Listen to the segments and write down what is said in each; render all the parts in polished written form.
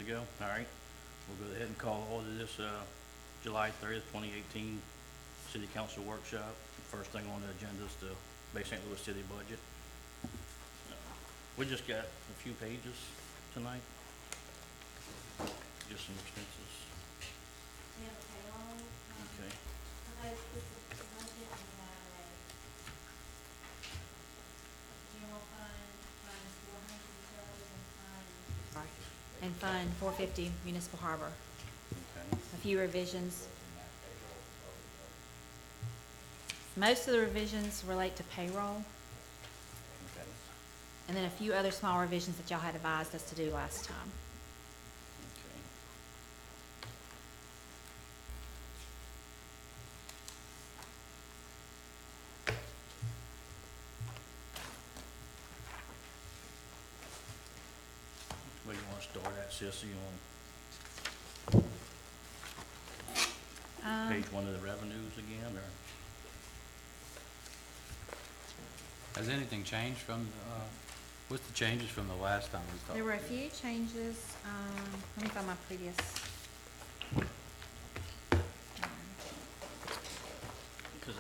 go? All right. We'll go ahead and call order this July 30th, 2018 City Council Workshop. First thing on the agenda is the Bay St. Louis City budget. We just got a few pages tonight. Just some expenses. Yeah, payroll. Okay. Proposed the budget and we have a general fund, fund 400 utilities and fund 450 municipal harbor. Okay. A few revisions. Most of the revisions relate to payroll, Okay. and then a few other small revisions that y'all had advised us to do last time. Okay. Where you want to start at, Sissy, on page one of the revenues again, or? Has anything changed from, what's the changes from the last time we talked? There were a few changes, let me find my previous. Because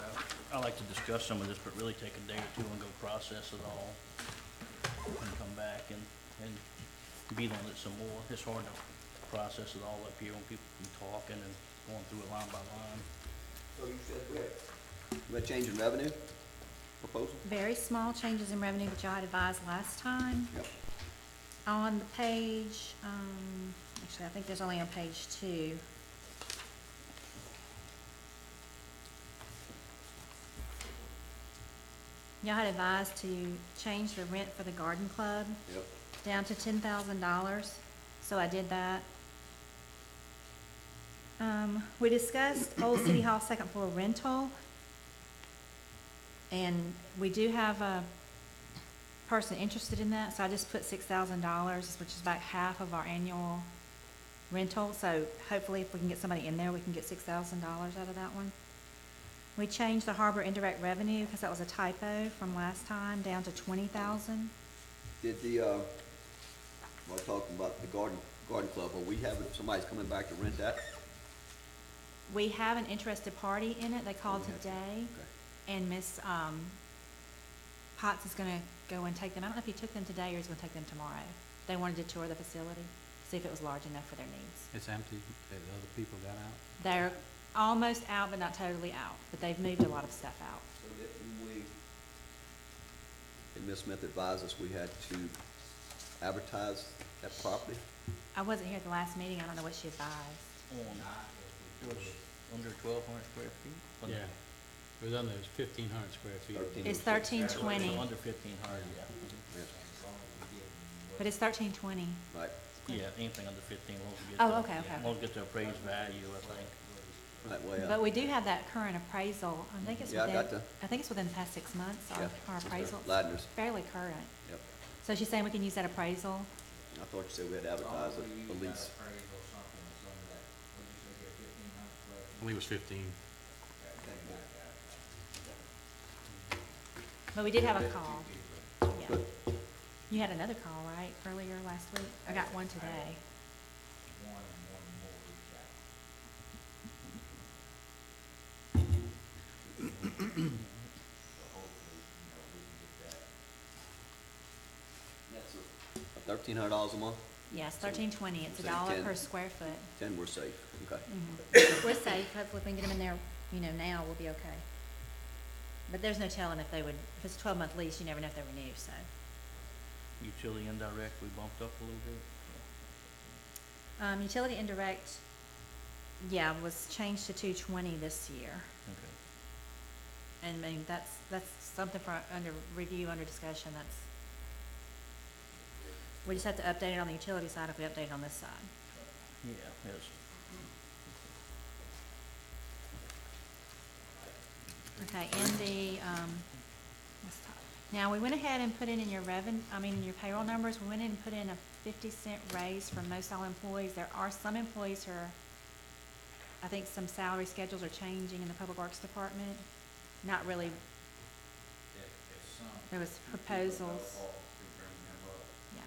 I like to discuss some of this, but really take a day or two and go process it all, and come back and beat on it some more. It's hard to process it all up here when people be talking and going through it line by line. So you said we had change in revenue proposal? Very small changes in revenue that y'all had advised last time. Yep. On the page, actually, I think there's only on page 2. Y'all had advised to change the rent for the garden club Yep. down to $10,000, so I did that. We discussed Old City Hall second floor rental. And we do have a person interested in that, so I just put $6,000, which is about half of our annual rental. So hopefully if we can get somebody in there, we can get $6,000 out of that one. We changed the harbor indirect revenue, because that was a typo from last time, down to $20,000. Did the, we're talking about the garden club, are we having, somebody's coming back to rent that? We have an interested party in it. They called Oh, we have. today. Okay. And Miss Potts is gonna go and take them. I don't know if he took them today or he's gonna take them tomorrow. They wanted to tour the facility, see if it was large enough for their needs. It's empty, the other people got out? They're almost out, but not totally out, but they've moved a lot of stuff out. So and Ms. Smith advised us we had to advertise that property? I wasn't here at the last meeting. I don't know what she advised. It was under 1,200 square feet? Under- Yeah, it was under 1,500 square feet. 13. It's 1320, Under 1,500, yeah. Yeah. but it's 1320. Right, Yeah, anything under 15, as long as we get Oh, the, okay, okay. as long as we get the appraised value, I think. that way, But we do have that current appraisal. I think it's Yeah, I within, got the- I think it's within the past 6 months, yeah. our appraisal. Ladner's, Fairly current. yep. So she's saying we can use that appraisal? I thought you said we had to advertise it, the lease. I believe it was 15. But we did have a call. Yeah. You had another call, right, earlier last week? I got one today. That's $1,300 a month? Yes, 1320. It's Say $1 10. per square foot. 10, we're safe, okay. We're safe. Hopefully if we can get them in there, now, we'll be okay. But there's no telling if they would, if it's a 12-month lease, you never know if they renew, so. Utility indirect, we bumped up a little bit. Utility indirect, yeah, was changed to 220 this year. Okay. And I mean, that's something for under review, under discussion, we just have to update it on the utility side if we update it on this side. Yeah, yes. Okay, in the, now we went ahead and put in your in your payroll numbers, we went in and put in a 50-cent raise for most all employees. There are some employees who are, I think some salary schedules are changing in the Public Works Department. Not really, there was proposals. Yeah.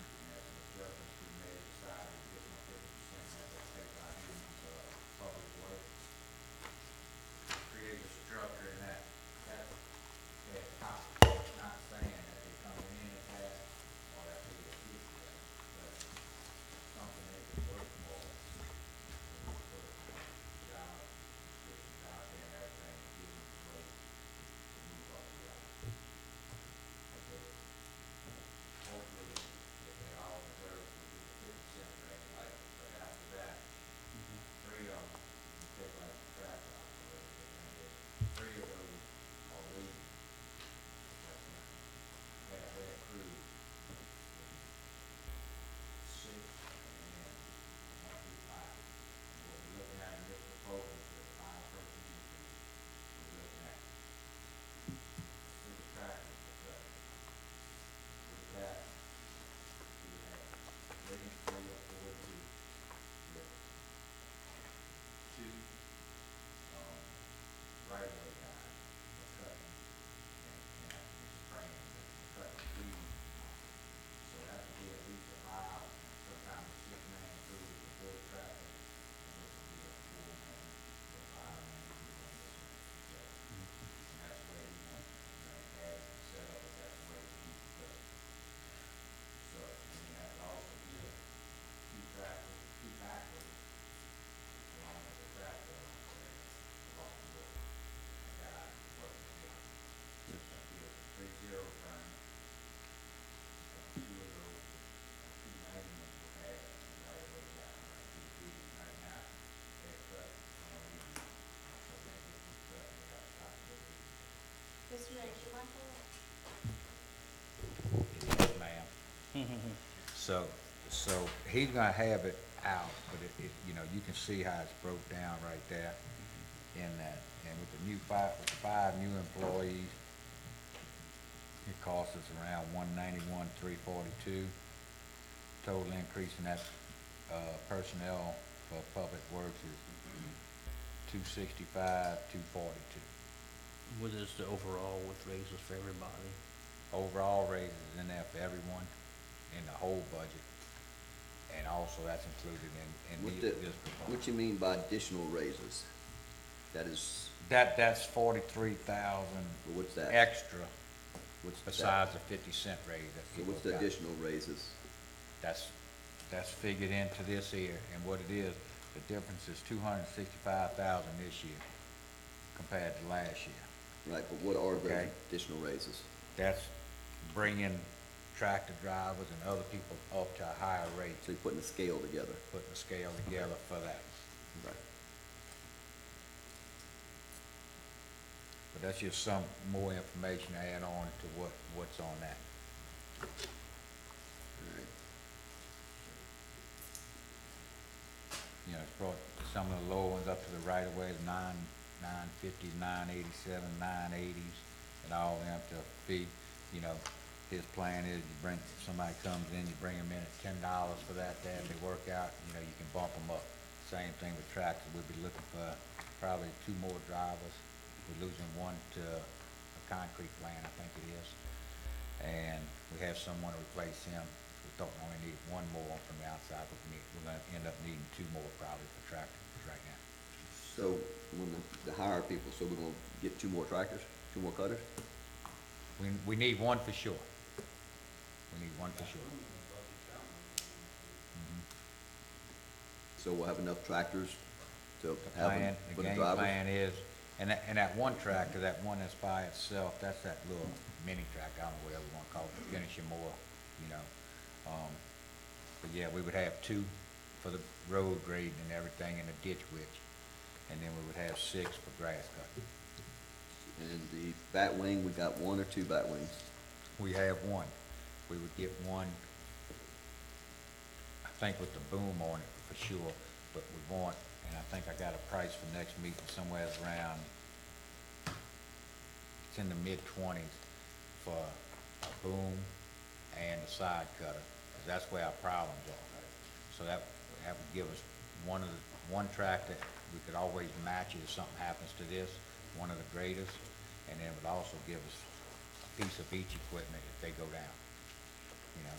So, so he's gonna have it out, but you know, you can see how it's broke down right there in that. And with the with the 5 new employees, it costs us around 191, 342. Total increase in that, personnel for public works is 265, 242. What is the overall with raises for everybody? Overall raises in there for everyone in the whole budget. And also that's included in this proposal. What you mean by additional raises? That is, That's 43,000 what's that? extra What's that? besides the 50-cent raise that So people what's the got. additional raises? That's figured into this here, and what it is, the difference is 265,000 this year compared to last year. Right, but what are the Okay. additional raises? That's bringing tractor drivers and other people up to a higher rate, So you're putting a scale together. putting the scale together for that. Right. But that's just some more information to add on to what's on that. Alright. You know, it's brought some of the lower ones up to the right of way, the 950s, 987, 980s, and all of them to fee. You know, his plan is you bring, somebody comes in, you bring them in at $10 for that, if they work out, you know, you can bump them up. Same thing with tractors, we'll be looking for probably 2 more drivers. We're losing one to a concrete plant, I think it is. And we have someone to replace him. We thought we only needed 1 more from the outside, but we're gonna end up needing 2 more probably for tractors right now. So when the hire people, so we're gonna get 2 more tractors, 2 more cutters? We need 1 for sure. We need 1 for sure. So we'll have enough tractors to The have plan, them the for the game drivers? plan is, and that 1 tractor, that one that's by itself, that's that little mini tractor, I don't know whatever you wanna call it, finishing more, you know. But yeah, we would have 2 for the road grading and everything and the ditch witch. And then we would have 6 for grass cutting. And the bat wing, we got 1 or 2 bat wings? We have 1. We would get 1, I think with the boom on it for sure, but we want, and I think I got a price for next meeting somewhere around, it's in the mid-20s for a boom and a side cutter, 'cause that's where our problems are. So that would give us one tractor, we could always match it if something happens to this, one of the graders, and then it would also give us a piece of each equipment if they go down. You know,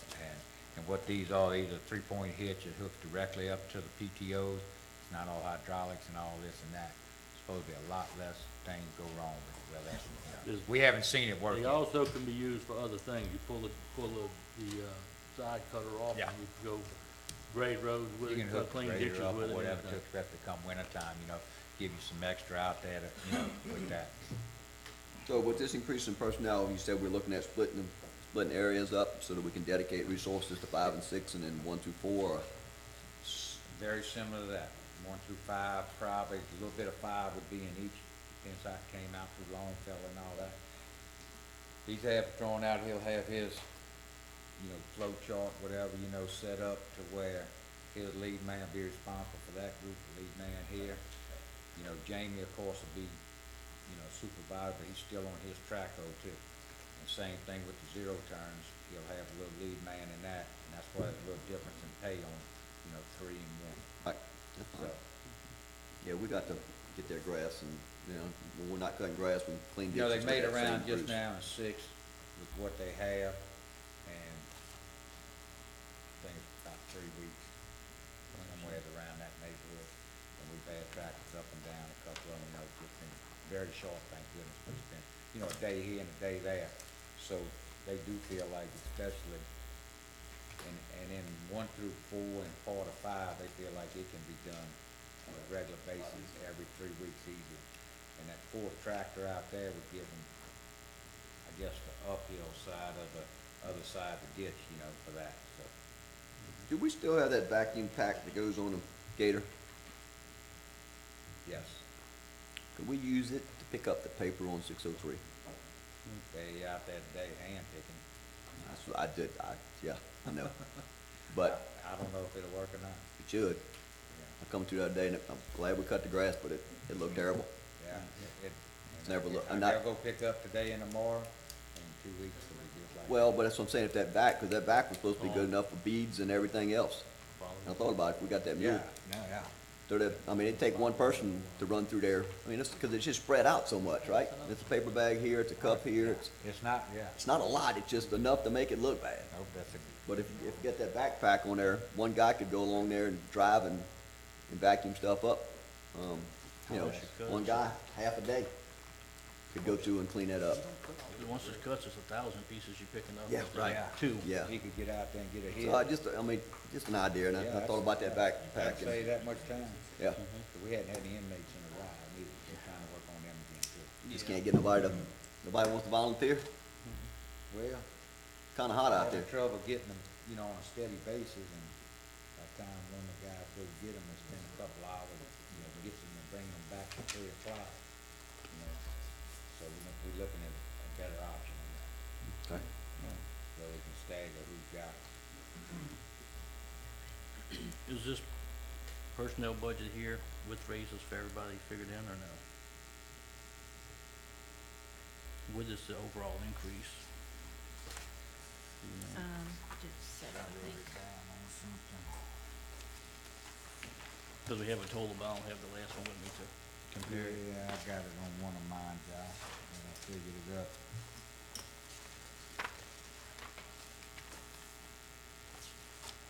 and what these are 3-point hitch that hooks directly up to the PTOs. It's not all hydraulics and all this and that. It's supposed to be a lot less things go wrong with it. Well, that's, you know, Is- we haven't seen it work They yet. also can be used for other things. You pull the side cutter off Yeah. and you can go grade roads with You it, can hook the clean grader ditches up or with it. and whatever to everything. expect to come wintertime, you know, give you some extra out there to, you know, with that. So with this increase in personnel, you said we're looking at splitting areas up so that we can dedicate resources to 5 and 6 and then 1 through 4? Or Very similar to that, 1 through 5, probably, a little bit of 5 would be in each, since I came out through Longfellow and all that. He's have thrown out, he'll have his, you know, flow chart, whatever, you know, set up to where his lead man be responsible for that group, the lead man here. You know, Jamie, of course, will be, you know, supervisor, but he's still on his track though too. And same thing with the 0 turns, he'll have a little lead man in that, and that's why there's a little difference in pay on, you know, 3 and 1. Right, that's So, fine. Yeah, we got to get their grass and, you know, when we're not cutting grass, we clean you know, ditches. they made with that same around just crews. now in 6 with what they have, and I think it's about 3 weeks, somewhere around that neighborhood. And we've had tractors up and down, a couple of them, you know, just been very short, thank goodness, but it's been, you know, a day here and a day there. So they do feel like, especially, and in 1 through 4 and 4 to 5, they feel like it can be done on a regular basis, every 3 weeks easy. And that 4th tractor out there would give them, I guess, the uphill side of the other side of the ditch, you know, for that, so. Do we still have that vacuum pack that goes on a Gator? Yes, Could we use it to pick up the paper on 603? they out there today hand picking. That's what I did, yeah, I know. but I don't know if it'll work or not. it should. Yeah. I come through the other day and I'm glad we cut the grass, but it looked terrible. Yeah, It's never look- I I'm not- gotta go pick up today and tomorrow, in 2 weeks, it'll be just like. Well, but that's what I'm saying, if that back, because that back was supposed to be good enough for beads and everything else. I thought about it, if we got that Yeah, mule. yeah. So that, I mean, it'd take one person to run through there. I mean, it's, because it's just spread out so much, right? It's a paper bag here, it's a cup here, It's not, yeah. it's not a lot, it's just enough to make it look bad. Nope, that's a, But if you get that backpack on there, one guy could go along there and drive and vacuum stuff up. You know, one guy, half a day, could go through and clean that up. Once it cuts, it's 1,000 pieces you're picking up. Yeah, right. yeah. Two. Yeah. He could get out there and get a hit. So I mean, just an idea, and Yeah, I thought about that That'd backpack. save that much time. Yeah, But we hadn't had the inmates in a while, neither, we're trying to work on them again too. just can't get nobody wants to volunteer. Well, Kinda hot out having there. trouble getting them, you know, on a steady basis, and by the time one of the guys go get them, it's been a couple hours, you know, to get them and bring them back at 3 o'clock, you know. So we're looking at a better option on that, Okay. you know, so we can stagger who's got it. Is this personnel budget here with raises for everybody figured in or no? What is the overall increase? You know? Just said, I think. Cause we have a total, but I don't have the last one with me to compare it. Yeah, I got it on one of mine, Josh, and I figured it up.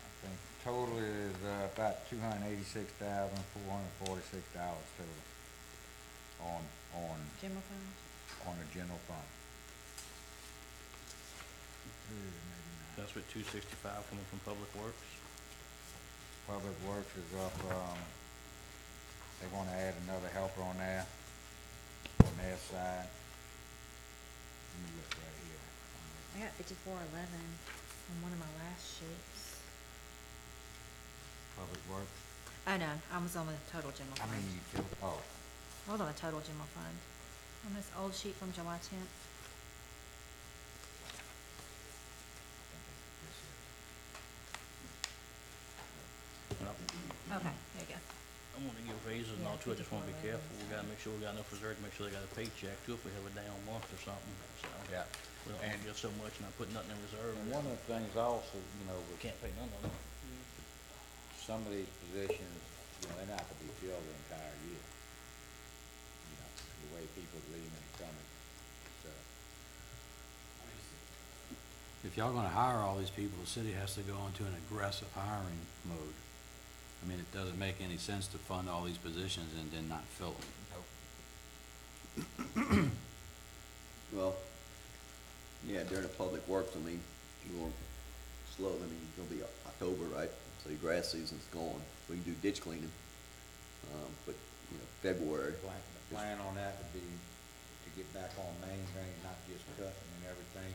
I think total is, about $286,446 total General fund? on the general fund. Maybe not. That's with 265 coming from Public Works. Public Works is up, they wanna add another helper on there, on their side. Let me look right here. I got 5411 on one of my last sheets. Public Works, Oh, no, I was on the total general I fund. mean, oh, I was on the total general fund. On this old sheet from July 10th. And Okay, there you go. I wanna give raises and all too, I just wanna be careful. We gotta make sure we got enough reserve to make sure they got a paycheck too if we have a down month or something, so. yeah. We don't wanna give so much and not put nothing in reserve. And one of the things also, you know, We with can't pay none of them. some of these positions, you know, they're not gonna be filled the entire year. You know, the way people's leaving and coming, so. If y'all gonna hire all these people, the city has to go into an aggressive hiring mode. I mean, it doesn't make any sense to fund all these positions and then not fill them. Well, yeah, during the public works, I mean, you want slow, I mean, it's gonna be October, right? So your grass season's gone. We can do ditch cleaning. But, you know, February, The plan on that would be to get back on main drain, not just cutting and everything.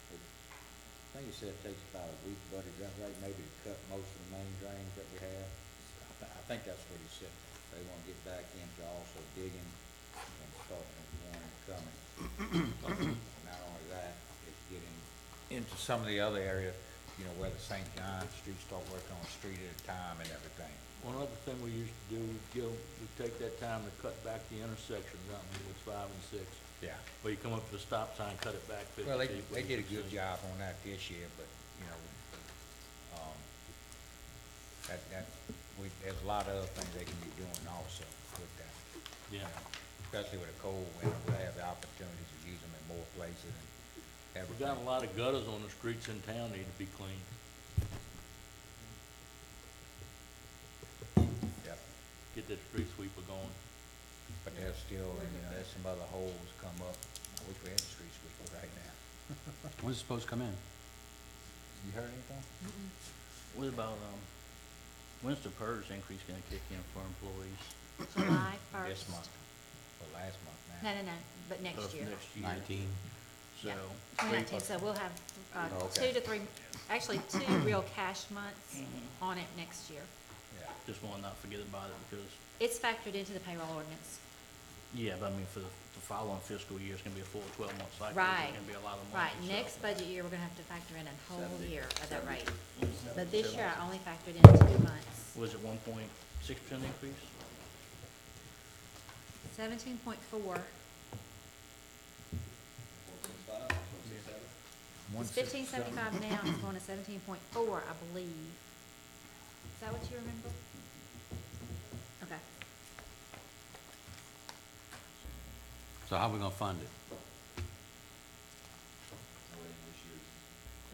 But I think you said it takes about a week, but is that right, maybe to cut most of the main drains that we have? I think that's what he said. They wanna get back into also digging and starting the one coming. Not only that, it's getting into some of the other areas, you know, where the St. John Street start working on a street at a time and everything. One other thing we used to do, we'd take that time to cut back the intersection, something with 5 and 6. Yeah. Where you come up to the stop sign, cut it back 50 feet. Well, they where did a you good can see. job on that this year, but, you know, there's a lot of other things they can be doing also with that. Yeah. Especially with a cold winter, we'll have the opportunity to use them in more places and We everything. got a lot of gutters on the streets in town need to be cleaned. Yep. Get that street sweeper going. But there's still, you know, there's some other holes come up. I wish we had a street sweeper right now. When's it supposed to come in? You heard anything? What about, when's the PERS increase gonna kick in for employees? July 1st. This month, or last month No, now. no, but next Of year. Next year. 19? So. Yeah, 2019, 3 so we'll have, Oh, okay. 2 to 3, actually 2 real cash months on it next year. Yeah. Just wanna not forget about it because It's factored into the payroll ordinance. Yeah, but I mean, for the following fiscal year, it's gonna be a full 12-month cycle. Right. It's gonna be a lot of money. Right, so- next budget year, we're gonna have to factor in a whole 70, year at that 70. rate. But this year, I only factored in 2 months. Was it 1.6% increase? 17.4. It's 1575 now, and it's going to 17.4, I believe. Is that what you remember? Okay. So how we gonna fund it?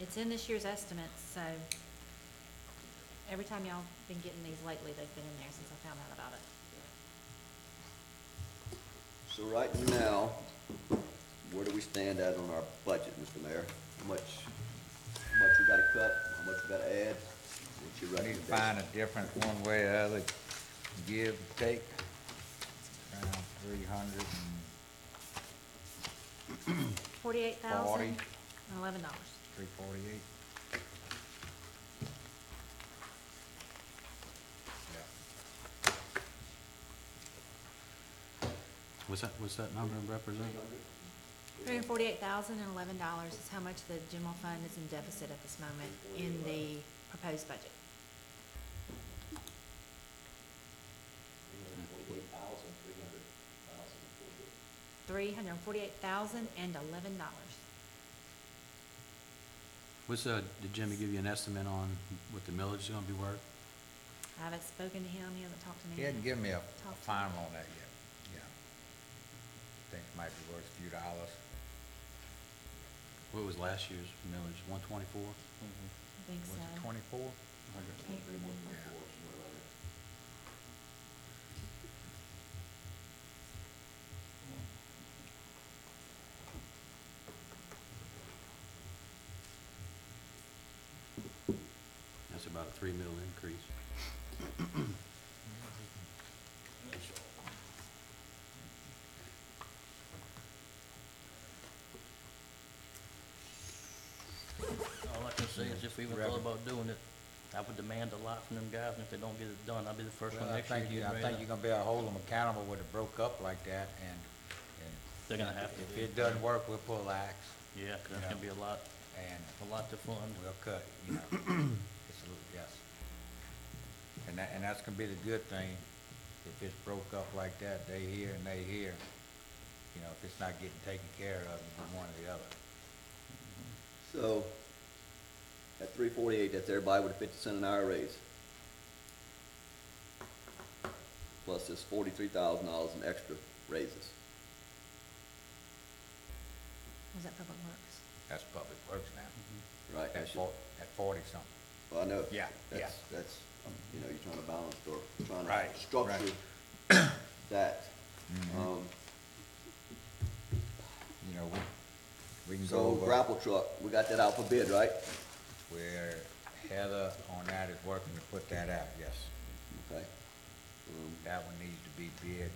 It's in this year's estimates, so every time y'all been getting these lately, they've been in there since I found out about it. So right now, where do we stand at on our budget, Mr. Mayor? How much we gotta cut, how much we gotta add? What's your We need to recommendation? find a difference one way or the other, give, take, around 300 and $48,011. 348. What's that number represent? $348,011 is how much the general fund is in deficit at this moment in the proposed budget. $348,011. Did Jimmy give you an estimate on what the millage is gonna be worth? I haven't spoken to him, he hasn't talked to me. He hadn't given me a Talk to final on that yet, yeah. Think it might be worth a few dollars. What was last year's millage, 124? I think Was so. it 24? Can't remember. That's about a $3 million increase. All I can say is if we even thought about doing it, I would demand a lot from them guys, and if they don't get it done, I'll be the first one Well, I next year to think you, get I ready think to- you're gonna be able to hold them accountable when it broke up like that, and They're gonna have to. if it doesn't work, we'll pull the axe, Yeah, 'cause that's Yeah. gonna be a lot and to fund. we'll cut, you know. It's a little, yes. And that's gonna be the good thing, if it's broke up like that, they here and they here, you know, if it's not getting taken care of, it'll be one or the other. So, at 348, that's everybody with a 50 cent an hour raise. Plus this $43,000 in extra raises. Was that Public Works? That's public works now, Right? at 40 something. Well, I know. Yeah, yeah. That's, you know, you're trying to balance or trying Right, to structure that. Mhm. You know, we can go So over grapple truck, we got that out for bid, right? where Heather on that is working to put that out, yes. Okay. That one needs to be bid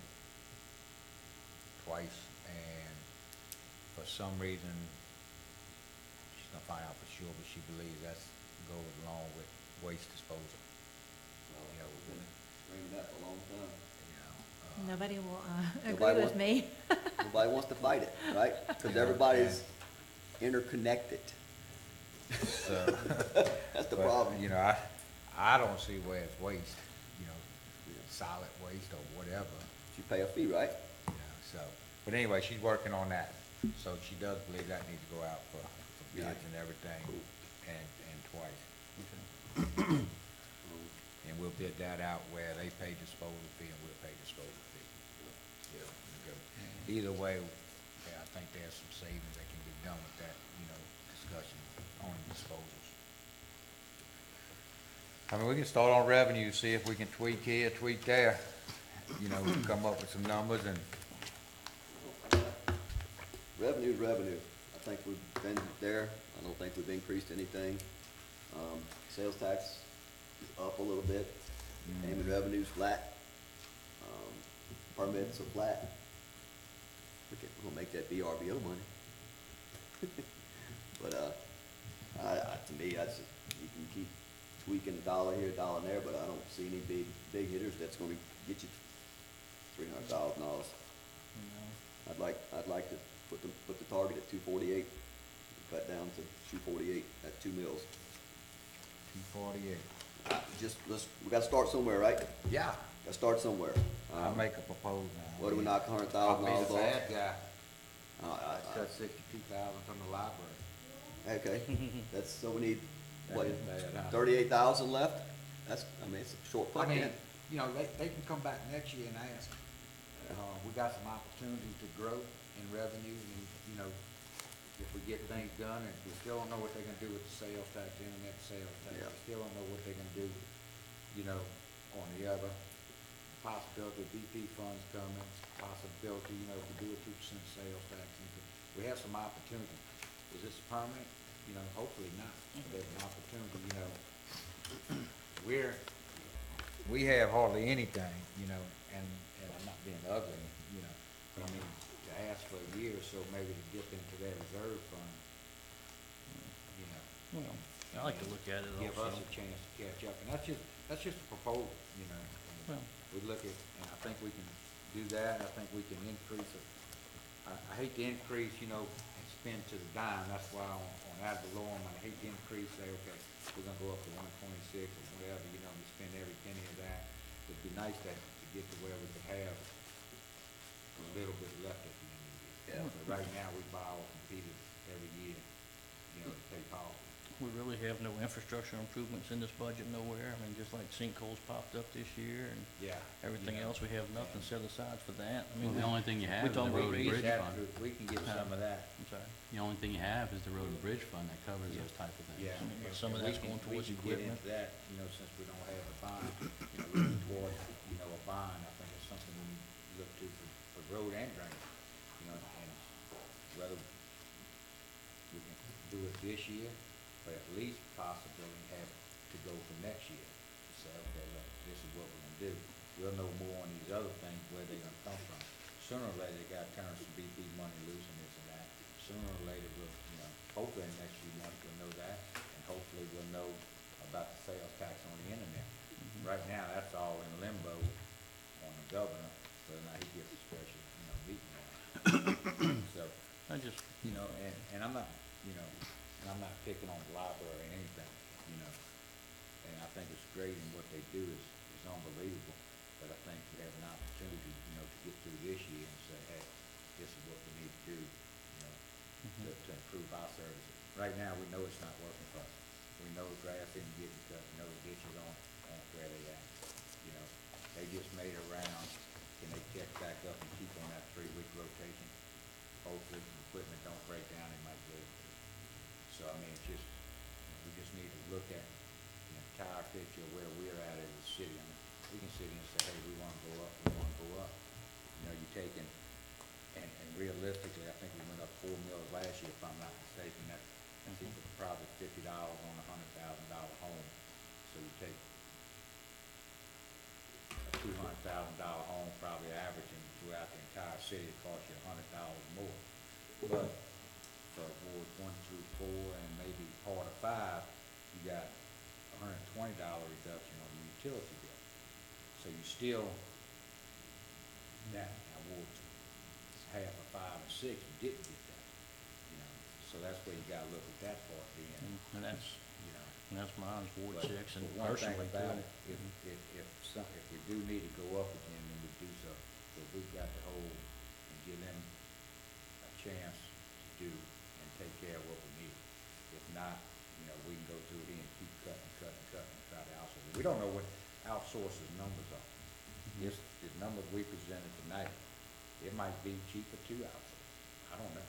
twice, and for some reason, she's gonna find out for sure, but she believes that's goes along with waste disposal. You know, Been screaming that for a long time. you know, Nobody will, agree Nobody with want- me. Nobody wants to fight it, right? Because everybody's interconnected. so, That's the but, problem. you know, I don't see where it's waste, you know, solid waste or whatever. You pay a fee, right? Yeah, so, but anyway, she's working on that, so she does believe that needs to go out for bids and everything, and twice. And we'll bid that out where they pay disposal fee and we'll pay disposal fee. Yeah, we'll go. Either way, yeah, I think there's some savings that can be done with that, you know, discussion on disposals. I mean, we can start on revenue, see if we can tweak here, tweak there, you know, come up with some numbers and, Revenue's revenue. I think we've been there. I don't think we've increased anything. Sales tax is up a little bit. Payment revenue's flat. Permits are flat. We're gonna make that VRBO money. But, to me, that's, you can keep tweaking a dollar here, a dollar there, but I don't see any big hitters that's gonna get you $300,000. I'd like to put the target at 248, cut down to 248 at 2 mills. 248. We gotta start somewhere, right? Yeah, Gotta start somewhere. I'll make a proposal now. What do we knock $100,000 I'll be off? the bad guy. Uh, Cut 62,000 from the library. Okay, that's, so we need, That what, is bad, huh? 38,000 left? That's, I mean, it's a short I mean, pocket. you know, they can come back next year and ask, we got some opportunity to grow in revenue and, you know, if we get things done and we still don't know what they're gonna do with the sales tax, internet sales tax, Yeah. we still don't know what they're gonna do, you know, on the other possibility, BP funds coming, possibility, you know, if we do a 2% sales tax, we have some opportunity. Is this permanent? You know, hopefully not, but there's an opportunity, you know. We have hardly anything, you know, and I'm not being ugly, you know, but I mean, to ask for a year or so maybe to dip into that reserve fund, you know. Well, I like to look at it Give us also. a chance to catch up, and that's just a proposal, you know. and Well- We look at, and I think we can do that, I think we can increase it. I hate to increase, you know, and spend to the dime, that's why on ad valorem, I hate to increase, say, okay, we're gonna go up to 126 or whatever, you know, and spend every penny of that. It'd be nice to get to where we could have a little bit left at the end of the year. Yeah. But right now, we borrow from Peters every year, you know, to pay Paul. We really have no infrastructure improvements in this budget nowhere. I mean, just like sinkholes popped up this year and Yeah. everything you know, else, we have nothing and- set aside for that. I Well, mean, the only thing you have is the talking road and about bridge that- fund. We can get some of that. I'm sorry. The only thing you have is the road and bridge fund that covers Yeah. those type of things. Yeah. I mean, and- some of and we that's going can- towards We can equipment. get into that, you know, since we don't have a bond, you know, looking towards, you know, a bond, I think it's something we need to look to for road and drainage, you know, and whether we can do it this year, but at least possibly have to go for next year. Say, okay, look, this is what we're gonna do. We'll know more on these other things, where they're gonna come from. Sooner or later, they gotta turn some BP money loose and this and that. Sooner or later, we'll, you know, hopefully in the next few months, we'll know that, and hopefully we'll know about the sales tax on the internet. Right now, that's all in limbo on the governor, whether or not he gets a special, you know, meeting on it. So, I just, you know, and I'm not, you know, and I'm not picking on the library or anything, you know. And I think it's great, and what they do is unbelievable, but I think we have an opportunity, you know, to get through this year and say, hey, this is what we need to do, you know, to improve our services. Right now, we know it's not working for us. We know the grass isn't getting cut, we know the ditches aren't where they at, you know. They just made a round, can they catch back up and keep on that 3-week rotation? Hopefully, the equipment don't break down, they might be able to. So, I mean, it's just, we just need to look at the entire picture of where we're at as a city. I mean, we can sit here and say, hey, we wanna go up, we wanna go up. You know, you're taking, and realistically, I think we went up 4 mils last year, if I'm not mistaken, that's equal to probably $50 on a $100,000 home. So you take a $200,000 home, probably averaging throughout the entire city, it costs you $100 more. But for wards 1 through 4 and maybe part of 5, you got $120 reduction on the utility bill. So you still, now wards half of 5 and 6, you didn't get that, you know. So that's where you gotta look at that part being, and that's, you know. mine's Ward But- 6 and but one thing personally about too. it, if we do need to go up again, then we do so, but we've got to hold and give them a chance to do and take care of what we need. If not, you know, we can go through it and keep cutting and try to outsource it. We don't know what outsources numbers are. Just the numbers we presented tonight, it might be cheaper to outsource. I don't know.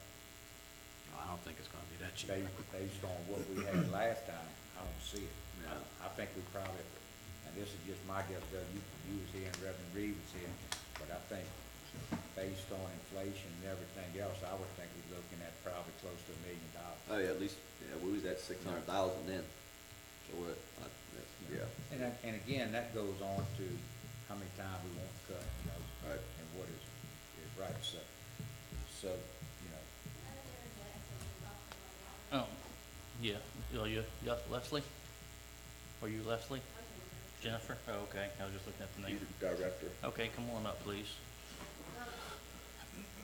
I don't think it's gonna be that cheap. Based on what we had last time, I don't see it. Yeah. I think we probably, and this is just my guess, Doug, you was here and Reverend Reed was here, but I think based on inflation and everything else, I would think we're looking at probably close to $1 million. Oh, yeah, at least, yeah, we was at 600,000 then. So we're, And again, that goes on to how many times we want to cut, you know, Right. and what is right, so, you know. Oh, yeah, you got Leslie? Are you Leslie? Jennifer? Oh, okay, I was just looking at the name. Director. Okay, come on up, please.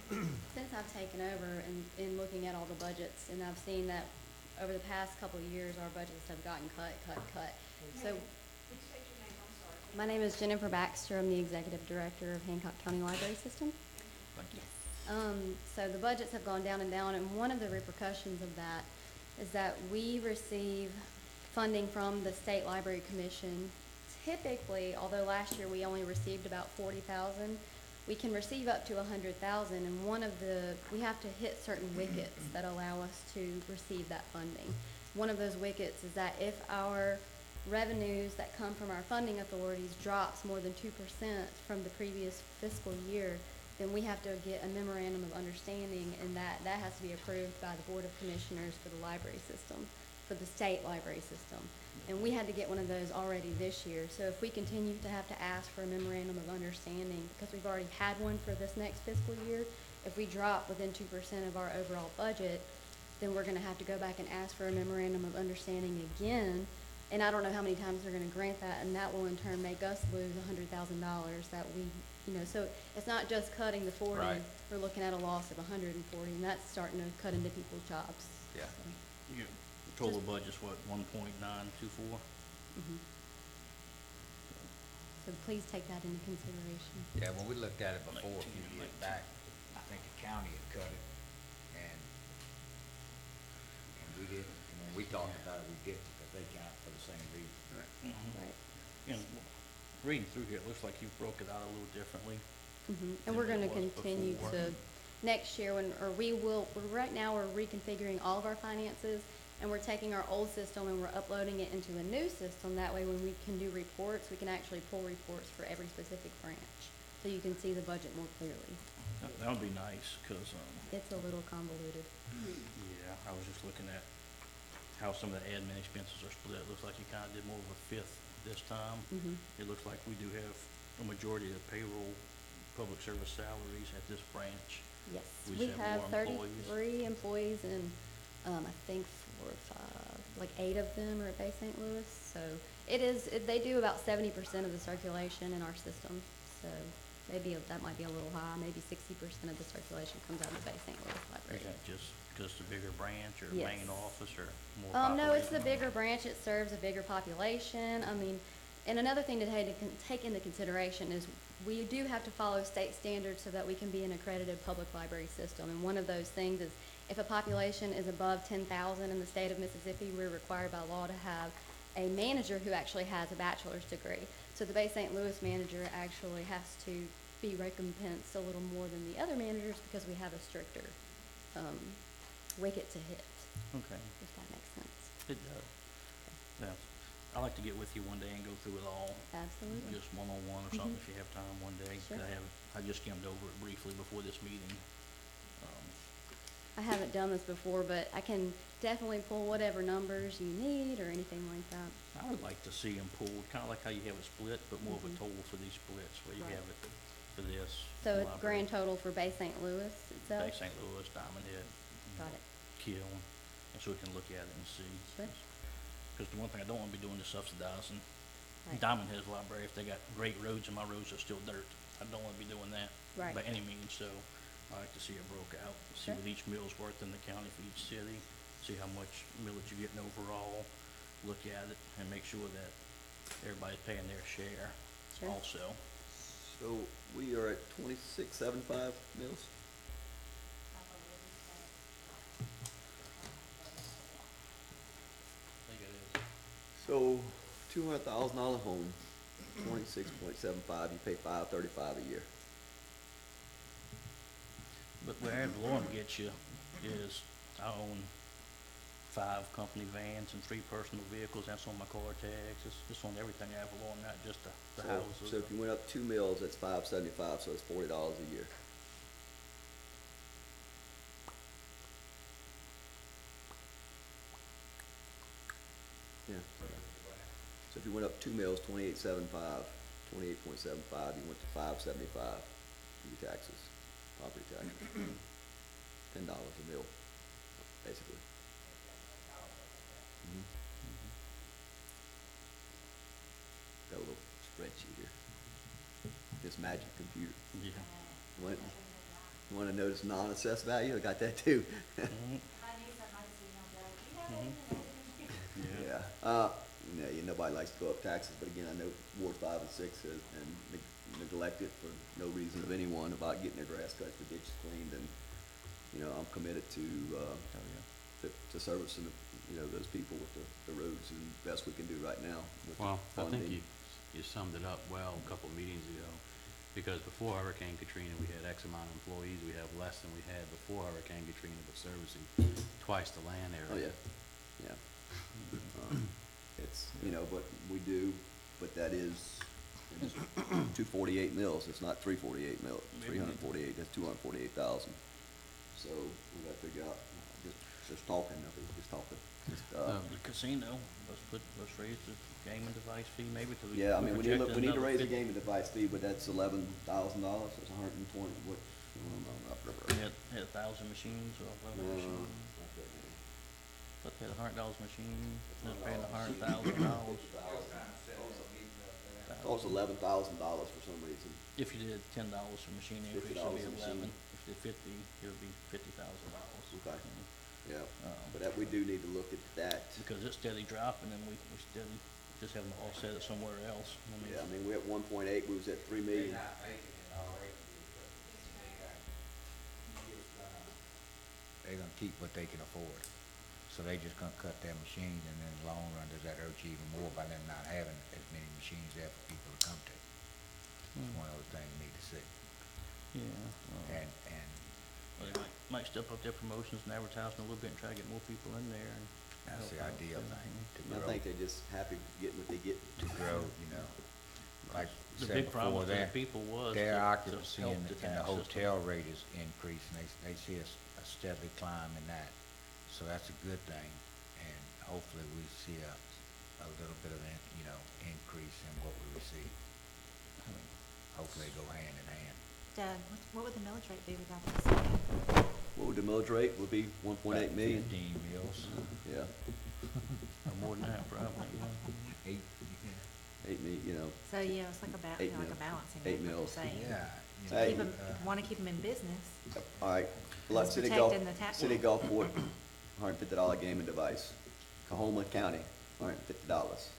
Since I've taken over in looking at all the budgets, and I've seen that over the past couple of years, our budgets have gotten cut. So, my name is Jennifer Baxter. I'm the Executive Director of Hancock County Library System. Thank you. So the budgets have gone down, and one of the repercussions of that is that we receive funding from the State Library Commission. Typically, although last year we only received about 40,000, we can receive up to 100,000, and we have to hit certain wickets that allow us to receive that funding. One of those wickets is that if our revenues that come from our funding authorities drops more than 2% from the previous fiscal year, then we have to get a memorandum of understanding, and that has to be approved by the Board of Commissioners for the library system, for the state library system. And we had to get one of those already this year. So if we continue to have to ask for a memorandum of understanding, because we've already had one for this next fiscal year, if we drop within 2% of our overall budget, then we're gonna have to go back and ask for a memorandum of understanding again. And I don't know how many times they're gonna grant that, and that will in turn make us lose $100,000 that we, so it's not just cutting the 40. Right. We're looking at a loss of 140, and that's starting to cut into people's jobs. Yeah. So, You, the total budget's what, 1.924? mhm. So please take that into consideration. Yeah, when we looked at it before, a 19, few years 19. back, I think the county had cut it, and we didn't, and when we talked about it, we didn't, because they counted for the same reason. Right. And reading through here, it looks like you broke it out a little differently. And than we're it gonna was continue before. to, next year, right now, we're reconfiguring all of our finances, and we're taking our old system and we're uploading it into a new system. That way, when we can do reports, we can actually pull reports for every specific branch, so you can see the budget more clearly. That would be nice, cause, It's a little convoluted. yeah, I was just looking at how some of the admin expenses are split. It looks like you kinda did more of a fifth this time. Mhm. It looks like we do have a majority of the payroll, public service salaries at this branch. Yes, We we just have have more employees. 33 employees, and, I think 4 or 5, like 8 of them are at Bay St. Louis. So they do about 70% of the circulation in our system. So that might be a little high, maybe 60% of the circulation comes out of the Bay St. Louis Is Library. that just a bigger branch or Yes. main office or more population? No, it's the bigger branch, it serves a bigger population, and another thing to take into consideration is we do have to follow state standards so that we can be an accredited public library system, and one of those things is if a population is above 10,000 in the state of Mississippi, we're required by law to have a manager who actually has a bachelor's degree. So the Bay St. Louis manager actually has to be recompensed a little more than the other managers because we have a stricter, wicket to hit, Okay, if that makes sense. it does. Yeah, I'd like to get with you one day and go through it all, Absolutely. just one-on-one or something if you have time one day. Sure. I just skimmed over it briefly before this meeting. I haven't done this before, but I can definitely pull whatever numbers you need or anything like that. I would like to see them pulled, kinda like how you have it split, but more of a Mhm. total for these splits, where you Right. have it for this. So it's library, grand total for Bay St. Louis itself? Bay St. Louis, Diamond Head. Got it. Kiln, and so we can look at it and see. Sure. Cause the one thing I don't wanna be doing is subsidizing Right. Diamond Head's library if they got great roads and my roads are still dirt. I don't wanna be doing that Right. by any means, so I like to see it broke out, see Sure. what each mill's worth in the county for each city, see how much millage you're getting overall, look at it and make sure that everybody's paying their share Sure. also. So we are at 26.75 mils? I think it is. So $200,000 home, 26.75, you pay $535 a year. But where Lauren gets you is I own 5 company vans and 3 personal vehicles. That's on my car tax. It's on everything I have along, not just the So- houses. So if you went up 2 mils, that's $575, so it's $40 a year. Yeah. So if you went up 2 mils, 28.75, 28.75, you went to 575 for your taxes, property taxes. $10 a mil, basically. Mhm. Got a little spreadsheet here. This magic computer. Yeah. What? wanna notice non-assessed value, I got that too. Mhm. Yeah, nobody likes to go up taxes, but again, I know Ward 5 and 6 has been neglected for no reason of anyone about getting their grass cut, the ditches cleaned, and, I'm committed to, Oh, yeah. to servicing, those people with the roads and best we can do right now with the Well, I think funding. you summed it up well a couple of meetings ago, because before Hurricane Katrina, we had X amount of employees, we have less than we had before Hurricane Katrina, but servicing twice the land Oh, area. yeah, yeah. It's, but we do, but that is 248 mills, it's not 348 mil, Maybe. 348, that's 248,000. So we gotta figure out, just talking, The casino, let's raise the gaming device fee maybe to. yeah, I mean, we need to another raise the 50. gaming device fee, but that's $11,000, that's 120, what, We had 1,000 machines or 11 machines. But they had $100 machine, they're paying $100,000. Oh, it's $11,000 for some reason. If you did $10 a machine increase, it'd $50 be a machine. 11. If you did 50, it would be $50,000. Okay. Yeah, Um, but that, we do need to look at that. Because it's steady dropping and we steady just having to offset it somewhere else. Yeah, I mean, we're at 1.8, we was at 3 million. They're gonna keep what they can afford. So they just gonna cut their machines, and in the long run, does that hurt you even more by them not having as many machines there for people to come to? It's one of those things we need to see. Yeah. And Well, they might step up their promotions and advertising a little bit and try to get more people in there and. that's the help out, ideal yeah. thing, to I grow, think they're just happy getting what they get. to grow, like The said big problem before, with their, those people was. their to occupancy help in the the tax system. hotel rate is increased, and they see a steadily climb in that. So that's a good thing, and hopefully we see a little bit of, increase in what we receive. Hopefully they go hand in hand. Doug, what would the millage rate be without the casino? What would the millage rate, would be 1.8 million? 15 mills, Yeah, Or more than that, probably, yeah. 8, 8 million, So, yeah, it's like a Eight like a mil. balancing. 8 act, what you're mils. saying. yeah. Hey. Keep 'em- wanna keep them in business. all right. Like It's City Golf, protecting the tax- City Gulfport, $150 gaming device. Cahoma County, $150.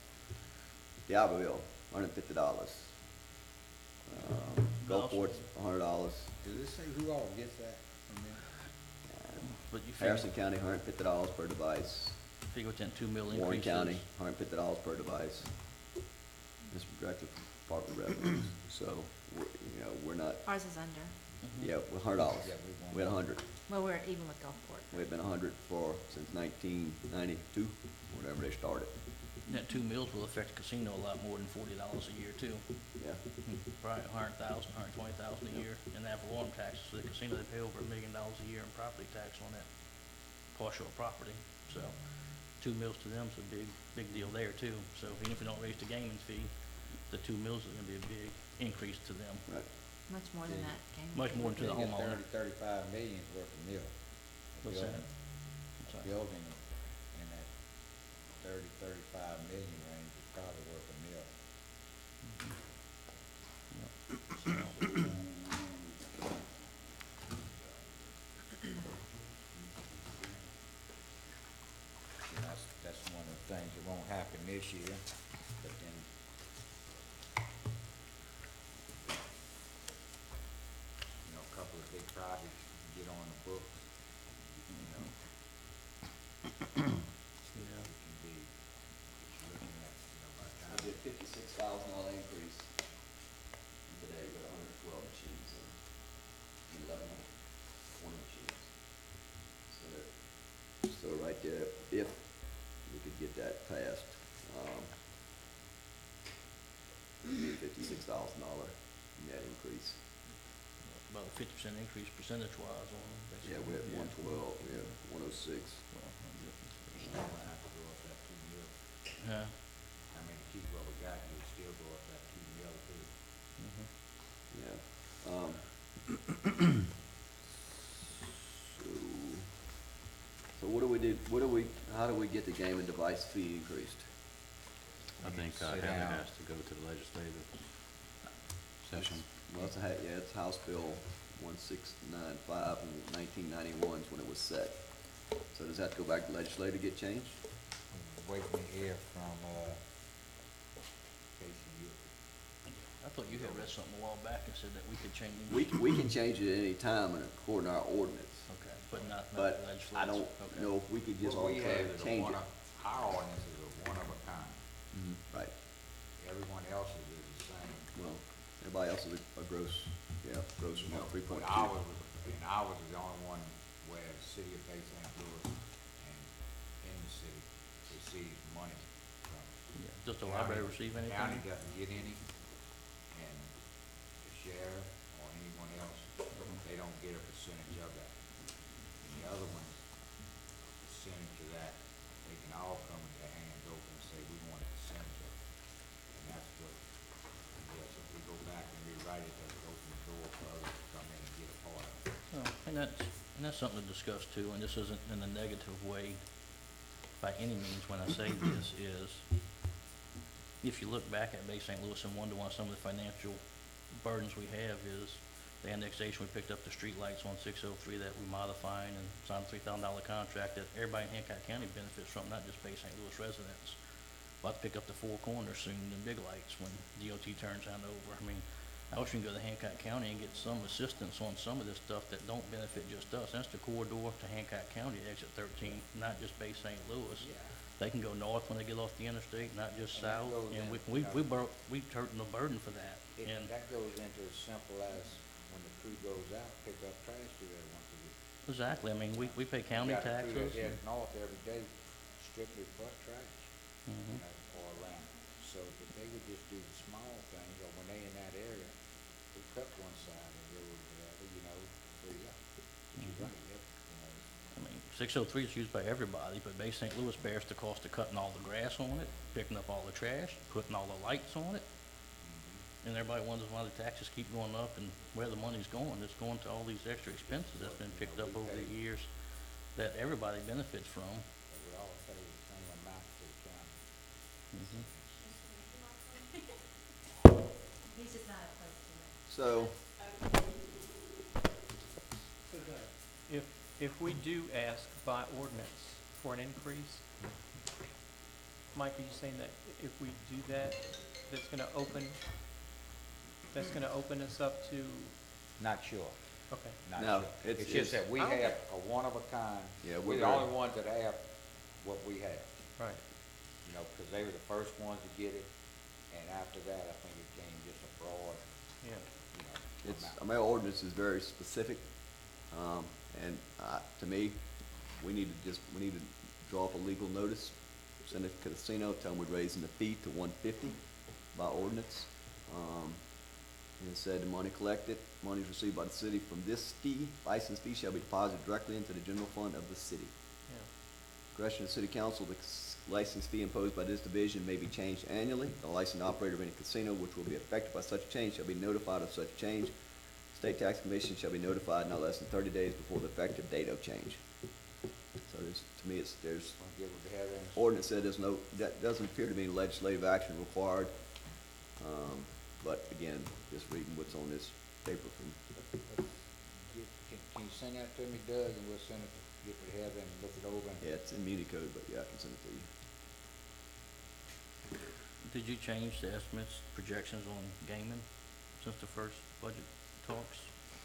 Diabloville, $150. Gulfport's $100. Does this say who all gets that from them? But you figure, Harrison County, $150 per device. figure within 2 mil increases. Warren County, $150 per device. This is directly from Department of Revenue, so, we're not, Ours is under. yeah, we're $100. Yeah, We had 100. Well, we're even with Gulfport. We've been 100 since 1992, whenever they started. That 2 mils will affect the casino a lot more than $40 a year too. Yeah, Probably 100,000, 120,000 a year in ad valorem taxes. So the casino, they pay over $1 million a year in property tax on that partial property. So 2 mils to them is a big deal there too. So even if we don't raise the gaming fee, the 2 mils is gonna be a big increase to them. right. Much more than that. gaming Much fee. more to the They get homeowner. 35 million's worth of mill. A What's that? building- I'm A sorry. building in that 35 million range is probably worth a mill. And that's one of the things that won't happen this year, but then a couple of big projects get on the books, Yeah. it can be, looking at, by the We time. did $56,000 increase today with 112 machines and 1,120 machines. So right there, if we could get that passed, it'd be $56,000 net increase. About a 50% increase percentage wise on them. Yeah, we're at 112, yeah, 106. Still gonna have to go up that 2 mil. Yeah. I mean, to keep what we got, you would still go up that 2 mil too. Yeah. So what do we do, how do we get the game and device fee increased? I We think need to sit Heather down. has to go to the legislative session. Well, it's it's House Bill, 1695 and 1991 is when it was set. So does that have to go back to legislature to get changed? Waiting to hear from, Casey, you, I thought you had read something a while back and said that we could change. We can change it at any time and according to our ordinance, Okay, but not but legislature. I don't Okay. know if we could just what we have is a change one it. of, our ordinance is a one of a kind. Right, Everyone else's is the same. well, everybody else is a gross, gross You know, amount, 3.2. But ours is the only one where the city of Bay St. Louis and in the city receives money from. Yeah. Does the library receive anything? County doesn't get any, and the sheriff or anyone else, they don't get a percentage of that. And the other ones, percentage of that, they can all come with their hands open and say, we want a percentage of it. And that's what, I guess, if we go back and rewrite it, does it open the door for others to come in and get a part of it? Well, and that's something to discuss too, and this isn't in a negative way by any means when I say this, is if you look back at Bay St. Louis and wonder why some of the financial burdens we have is the annexation, we picked up the streetlights on 603 that we modifying and signed a $3,000 contract that everybody in Hancock County benefits from, not just Bay St. Louis residents. About to pick up the Four Corners soon, the big lights, when DOT turns that over. I mean, I wish we can go to Hancock County and get some assistance on some of this stuff that don't benefit just us. That's the corridor to Hancock County, exit 13, not just Bay St. Louis. They can go north when they get off the interstate, not just And that south, goes and in, we hurting the burden for that. And That goes into as simple as when the crew goes out, pick up trash, do that once a week. exactly, I mean, we pay county You got a crew taxes. that heads north every day, strictly for trash, Mhm. or around. So if they would just do the small things, or when they in that area, we cut one side of the road, whatever, free up. But you're right, I mean, 603 is used by everybody, but Bay St. Louis bears the cost of cutting all the grass on it, picking up all the trash, putting all the lights on it. And everybody wonders why the taxes keep going up and where the money's going. It's going to all these extra expenses that's been picked up over the years that everybody benefits from. But we all pay the same amount to the county. He's just not opposed to it. So, If we do ask by ordinance for an increase, Mike, are you saying that if we do that, that's gonna open us up to, Not sure, okay, not No, sure. it's- It's just that we Okay. have a one of a kind. Yeah, We're we're the very- only ones that have what we have, right, because they were the first ones to get it, and after that, I think it came just a broad, yeah. it's, amount. our ordinance is very specific, and, to me, we need to draw up a legal notice, send it to the casino, tell them we're raising the fee to $150 by ordinance. And it said the money collected, monies received by the city from this fee, license fee shall be deposited directly into the general fund of the city. Yeah. Discretion of the city council, the license fee imposed by this division may be changed annually. The licensed operator of any casino which will be affected by such change shall be notified of such change. State Tax Commission shall be notified not less than 30 days before the effective date of change. So there's, to me, there's Wanna get with the hearing? ordinance said that doesn't appear to be any legislative action required. But again, just reading what's on this paper from, Can you send that to me, Doug, and we'll send it, get with Heather and look it over? yeah, it's in Muni code, but yeah, I can send it to you. Did you change the estimates, projections on gaming since the first budget talks,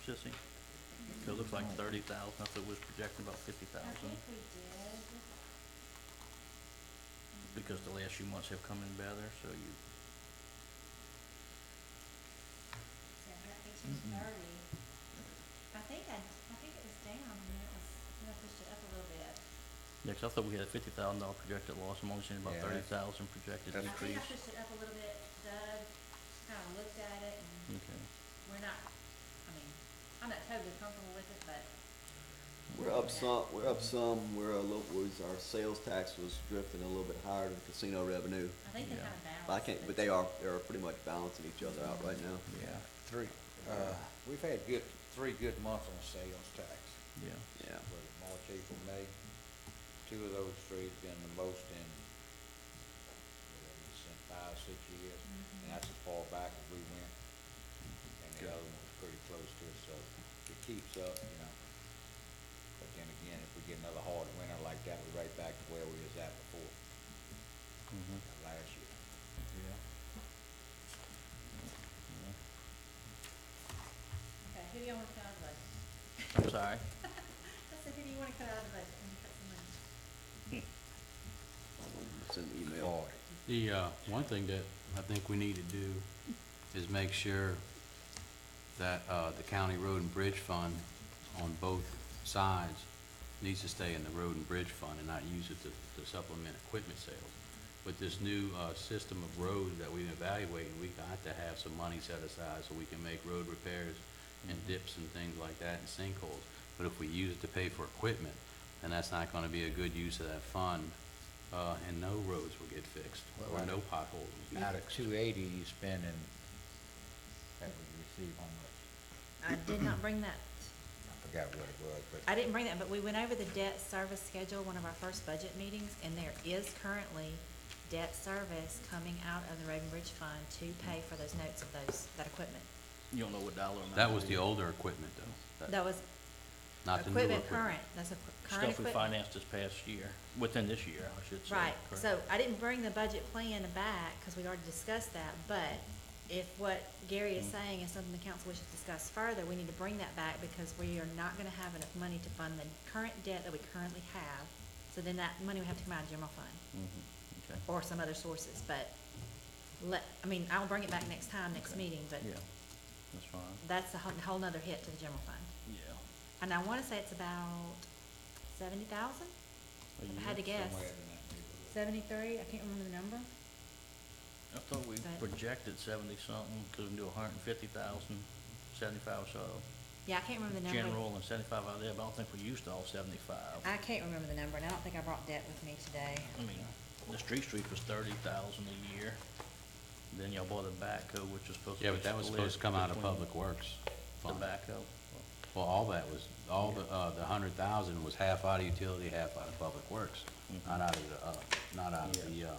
Sissy? So it looks like 30,000, I thought it was projecting about 50,000, I think we did. because the last few months have come in better, so you, So that takes us 30. I think it was down, and then I pushed it up a little bit. yeah, 'cause I thought we had a $50,000 projected loss, I'm only seeing about Yeah, that's- 30,000 projected that's- I think I decrease. pushed it up a little bit, Doug, kind of looked at it, and Okay. we're not, I mean, I'm not totally comfortable with it, but. We're up some, our sales tax was drifting a little bit higher than casino revenue. I think they Yeah. kind of balanced. But I can't, but they're pretty much balancing each other out right now. Yeah, we've had three good months on sales tax. Yeah. Yeah. Was it March, April, May? Two of those three have been the most in, whatever, since 5, 6 years. And that's as far back as we went. And the other one was pretty close to it, so. keeps up, you know. But then again, if we get another hard winter like that, we're right back to where we was at before, last year. Okay, who do you want to cut out of the budget? I'm sorry. I said, who do you want to cut out of the budget when you cut some money? Send an email. The, one thing that I think we need to do is make sure that, the county road and bridge fund on both sides needs to stay in the road and bridge fund and not use it to supplement equipment sales. With this new, system of roads that we're evaluating, we got to have some money set aside so we can make road repairs and dips and things like that and sinkholes. But if we use it to pay for equipment, then that's not gonna be a good use of that fund, and no roads will get fixed, or Well, no potholes will get Out of fixed. 280, you spending, that we receive how much? I did not bring that. I forgot what it was, but. I didn't bring that, but we went over the debt service schedule, one of our first budget meetings, and there is currently debt service coming out of the Road and Bridge Fund to pay for those notes of that equipment. You don't know what dollar amount. That was it the is. older equipment though, That was not the newer equipment equipment. current, that's a current Stuff we equipment. financed this past year, within this year, I should say. Right, correct. so I didn't bring the budget plan back, cause we already discussed that, but if what Gary is saying is something the council wishes to discuss further, we need to bring that back, because we are not gonna have enough money to fund the current debt that we currently have, so then that money would have to come out of general fund, Okay, or some other sources, but I'll bring it back next time, next Okay. meeting, but yeah, that's fine, that's a whole nother hit to the general fund. yeah. And I wanna say it's about 70,000, A if I year? had to guess. Somewhere in that neighborhood. 73, I can't remember the number. I thought we But- projected 70-something, cause we do 150,000, 75 or so. Yeah, I can't remember the number. General and 75 out there, but I don't think we used all 75. I can't remember the number, and I don't think I brought debt with me today. I mean, the street sweep was 30,000 a year. Then y'all bought a backhoe, which was supposed to be Yeah, but that was supposed to come out of split Public Works between fund. the backhoe. Well, all that was, all the 100,000 was half out of utility, half out of Public Works, not out of the, not out of the road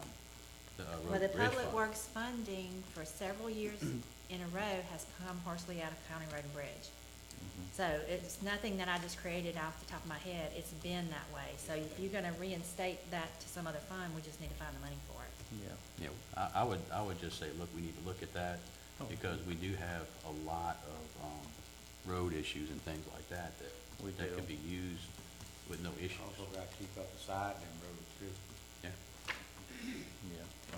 Well, the and bridge public fund. works funding for several years in a row has come partially out of County Road and Bridge. So it's nothing that I just created off the top of my head, it's been that way. So if you're gonna reinstate that to some other fund, we just need to find the money for it. Yeah. Yeah, I would just say, look, we need to look at that, Oh. because we do have a lot of, road issues and things like that We that do. could be used with no issues. Also gotta keep up the side of them roads too. Yeah. Yeah,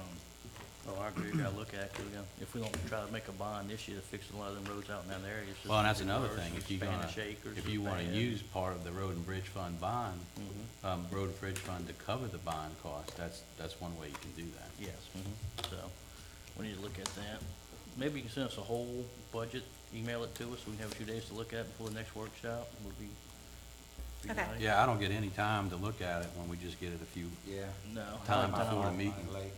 oh, I agree, we gotta look at it, 'cause if we don't try to make a bond this year to fix a lot of them roads out in that area, it's just. Well, and that's gonna get another worse. thing, It's if you Spanish acres if is you wanna bad. use part of the road and bridge fund bond, Mhm. road and bridge fund to cover the bond cost, that's one way you can do that. Yes, so, we need to look at that. Maybe you can send us a whole budget, email it to us, so we can have a few days to look at before the next workshop, would be Okay. nice. Yeah, I don't get any time to look at it when we just get it a few, Yeah. No, Time I have before the time meeting. Late.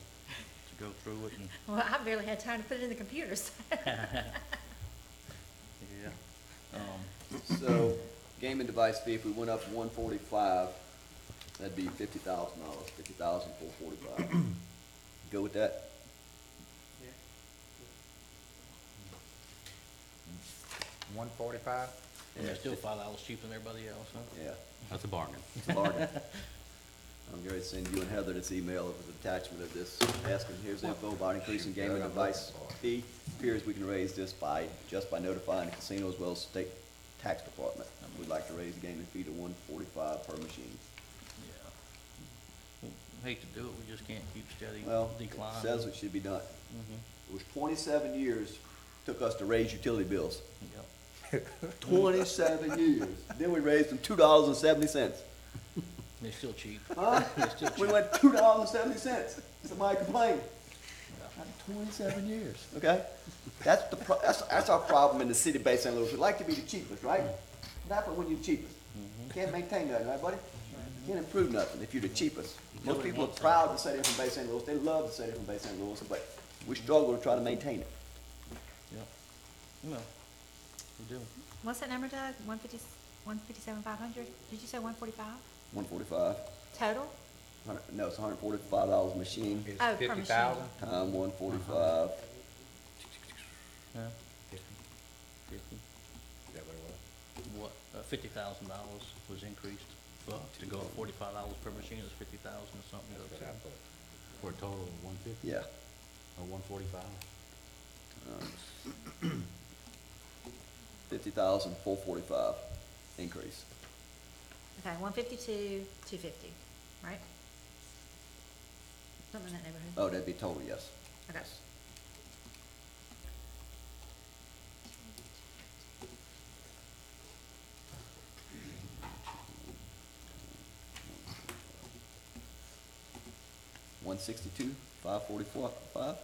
to go through it and, Well, I barely had time to put it in the computers. yeah. So, gaming device fee, if we went up 145, that'd be $50,000, 50,445. Go with that? 145? And they're still $5 cheaper than everybody else, huh? Yeah, that's a bargain. it's a bargain. I'm going to send you and Heather this email with an attachment of this, asking, here's info about increasing gaming device fee. Appears we can raise this just by notifying the casino as well as state tax department. We'd like to raise the gaming fee to 145 per machine. Yeah. Well, hate to do it, we just can't keep steady Well, declining. it says it should be done. Mhm. It was 27 years took us to raise utility bills. Yep. 27 years. Then we raised them $2.70. They're still cheap. Huh? They're still We cheap. went $2.70. Somebody complained. After 27 years. Okay? That's our problem in the city of Bay St. Louis. We like to be the cheapest, right? What happens when you're the cheapest? You can't maintain nothing, right, buddy? You can't improve nothing if you're the cheapest. Most people are proud to say they're from Bay St. Louis. They love to say they're from Bay St. Louis, but we struggle to try to maintain it. Yep. No, we do. What's that number, Doug? 157,500? Did you say 145? 145. Total? No, it's $145 a machine. Is Oh, per 50,000? Time 145. Huh? 50. 50. Is that what it was? What, $50,000 was increased. Well, to go $45 per machine is 50,000 or something. That's what I put. For a total of 150? Yeah. Or 145? 50,445 increase. Okay, 152, 250, right? Something in that neighborhood. Oh, that'd be total, yes. Okay. $162,544.5. Oh,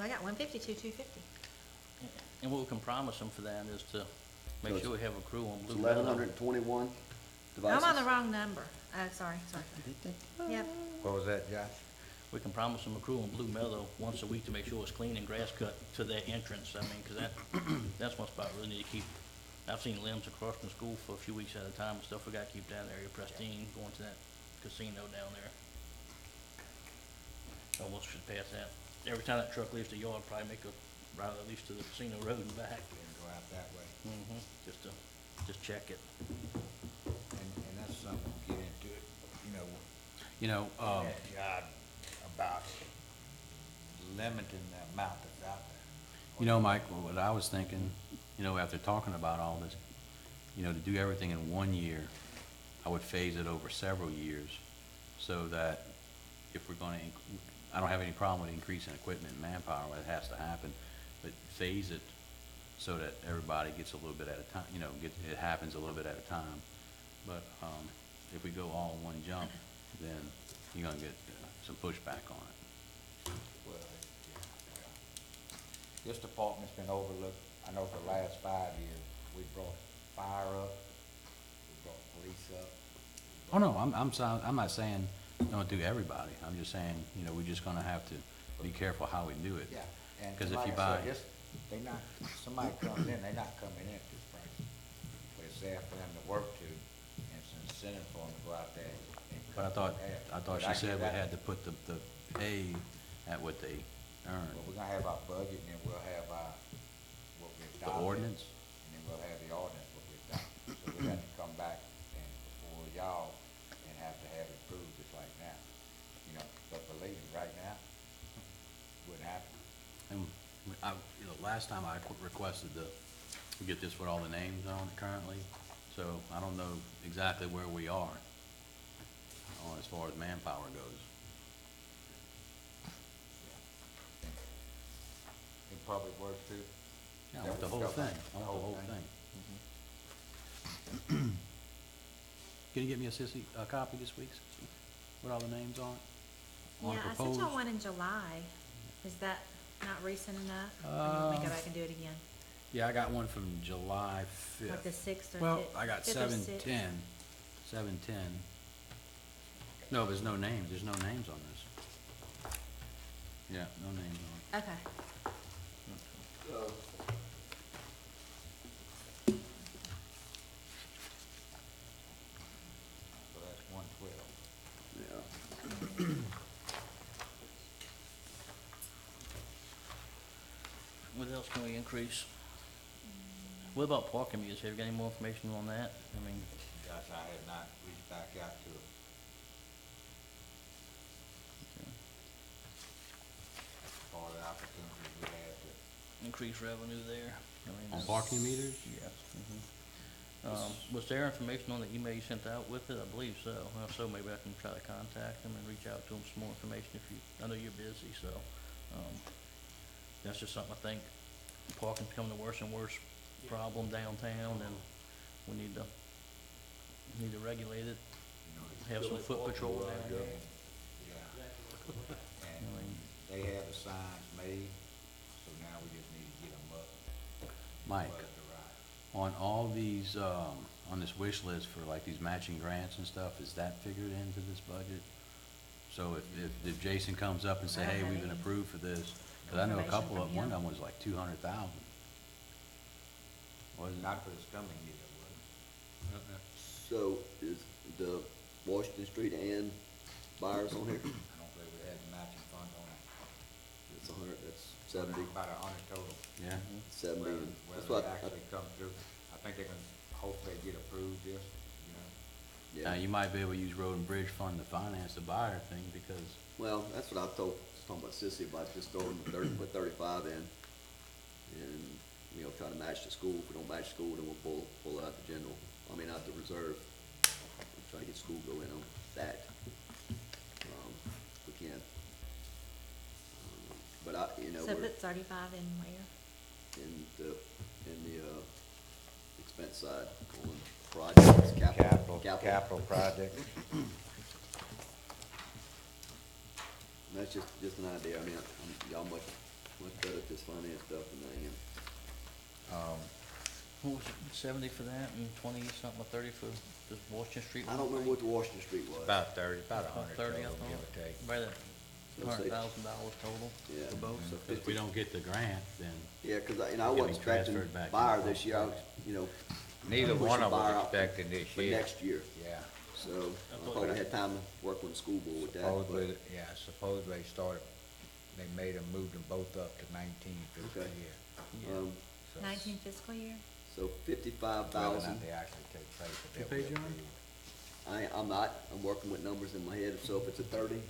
I got 152, 250. And what we can promise them for that is to So make it's- sure we have a crew on It's Blue Meadow. 1,121 devices. I'm on the wrong number. Oh, sorry. Yep. What was that, Josh? We can promise them a crew on Blue Meadow once a week to make sure it's clean and grass cut to their entrance. I mean, 'cause that's one spot we really need to keep. I've seen limbs across from school for a few weeks at a time and stuff. We gotta keep that area pristine, going to that casino down there. Almost should pass that. Every time that truck leaves the yard, probably make a route at least to the casino road and back. Didn't go out that way. Just check it. And that's something to get into it, You know, that job about limiting the amount that's out there. you know, Mike, what I was thinking, you know, after talking about all this, you know, to do everything in 1 year, I would phase it over several years so that if we're gonna, I don't have any problem with increasing equipment and manpower, it has to happen, but phase it so that everybody gets a little bit at a time, you know, it happens a little bit at a time. But, if we go all in one jump, then you're gonna get some pushback on it. Well, this department's been overlooked, I know for the last 5 years. We brought fire up, we brought police up. Oh, no, I'm not saying don't do everybody. I'm just saying, you know, we're just gonna have to be careful how we do it. Yeah, and 'Cause if like you I buy- said, they not, somebody comes in, they not coming in at this price. But it's there for them to work to, and it's an incentive for them to go out there and But I cut thought, what they have. I thought But she get said we that. had to put the pay at what they earn. Well, we're gonna have our budget, and then we'll have our, what we've The adopted. ordinance? And then we'll have the ordinance, what we've done. So we have to come back and before y'all and have to have it approved just like now. You know, but believe me, right now, wouldn't happen. And you know, last time I requested to get this with all the names on it currently, so I don't know exactly where we are as far as manpower goes. In public works too. Yeah, That with the was whole government, thing, I want the whole thing. Can you get me a copy this week with all the names on it? On Yeah, I sent proposed? y'all one in July. Is that not recent enough? Or you want me to go back and do it again? Yeah, I got one from July 5th. Like the 6th or Well, 5th? I got 7/10, 7/10. No, there's no names, there's no names on this. Yeah, no names on Okay. So that's 112. Yeah. What else can we increase? What about parking meters? Have you got any more information on that? I mean, Josh, I had not reached back out to it. All the opportunities we had to. increase revenue there. I mean, On parking meters? Yes. Was there information on the email you sent out with it? I believe so. If so, maybe I can try to contact them and reach out to them some more information if you, I know you're busy, so, that's just something I think parking's becoming a worse and worse problem downtown, and we need to regulate it. Have some foot patrol down there. Yeah. I And mean, they have the signs made, so now we just need to get them up. it. Mike, Buzz the ride. on all these, on this wish list for like these matching grants and stuff, is that figured into this budget? So if Jason comes up and say, hey, we've been approved for this, cause I know a couple of them, one of them was like 200,000. Wasn't it? Not for this coming year, was it? So is the Washington Street and Byers on here? I don't believe we had the matching funds on it. It's 100, that's 70, About 100 total. Yeah, 70. Whether, That's whether what it actually comes through, I think they're gonna hopefully get approved this, you know. Now, Yeah, you might be able to use road and bridge fund to finance the buyer thing, because well, that's what I was talking about Sissy about, just throwing put 35 in. And, you know, try to match the school. If we don't match school, then we'll pull out the general, out the reserve. Try to get school go in on that. If we can. But So we're put 35 in where? in the expense side, on projects, Capital project. And that's just an idea. Y'all much better at this finance stuff than I am. What was it, 70 for that and 20 something, or 30 for the Washington Street? I don't remember what the Washington Street was. About 30, about a About hundred 30, I total, give or thought. take. About that Let's say- $100,000 total Yeah. for both. So if we don't get the grant, then Yeah, cause I It'll wasn't be expecting transferred back to buyer the this year, I was, Neither pushing one of buyer us out expecting this for year. next year. Yeah. So I I thought thought we that- had time to work with the school board with that. Supposedly, yeah, supposedly they made them, moved them both up to 19 fiscal Okay. year. but, So- 19 fiscal year? so Whether 55,000. or not they actually take place, but You they'll pay, be John? approved. I'm not, I'm working with numbers in my head, so if it's a 30,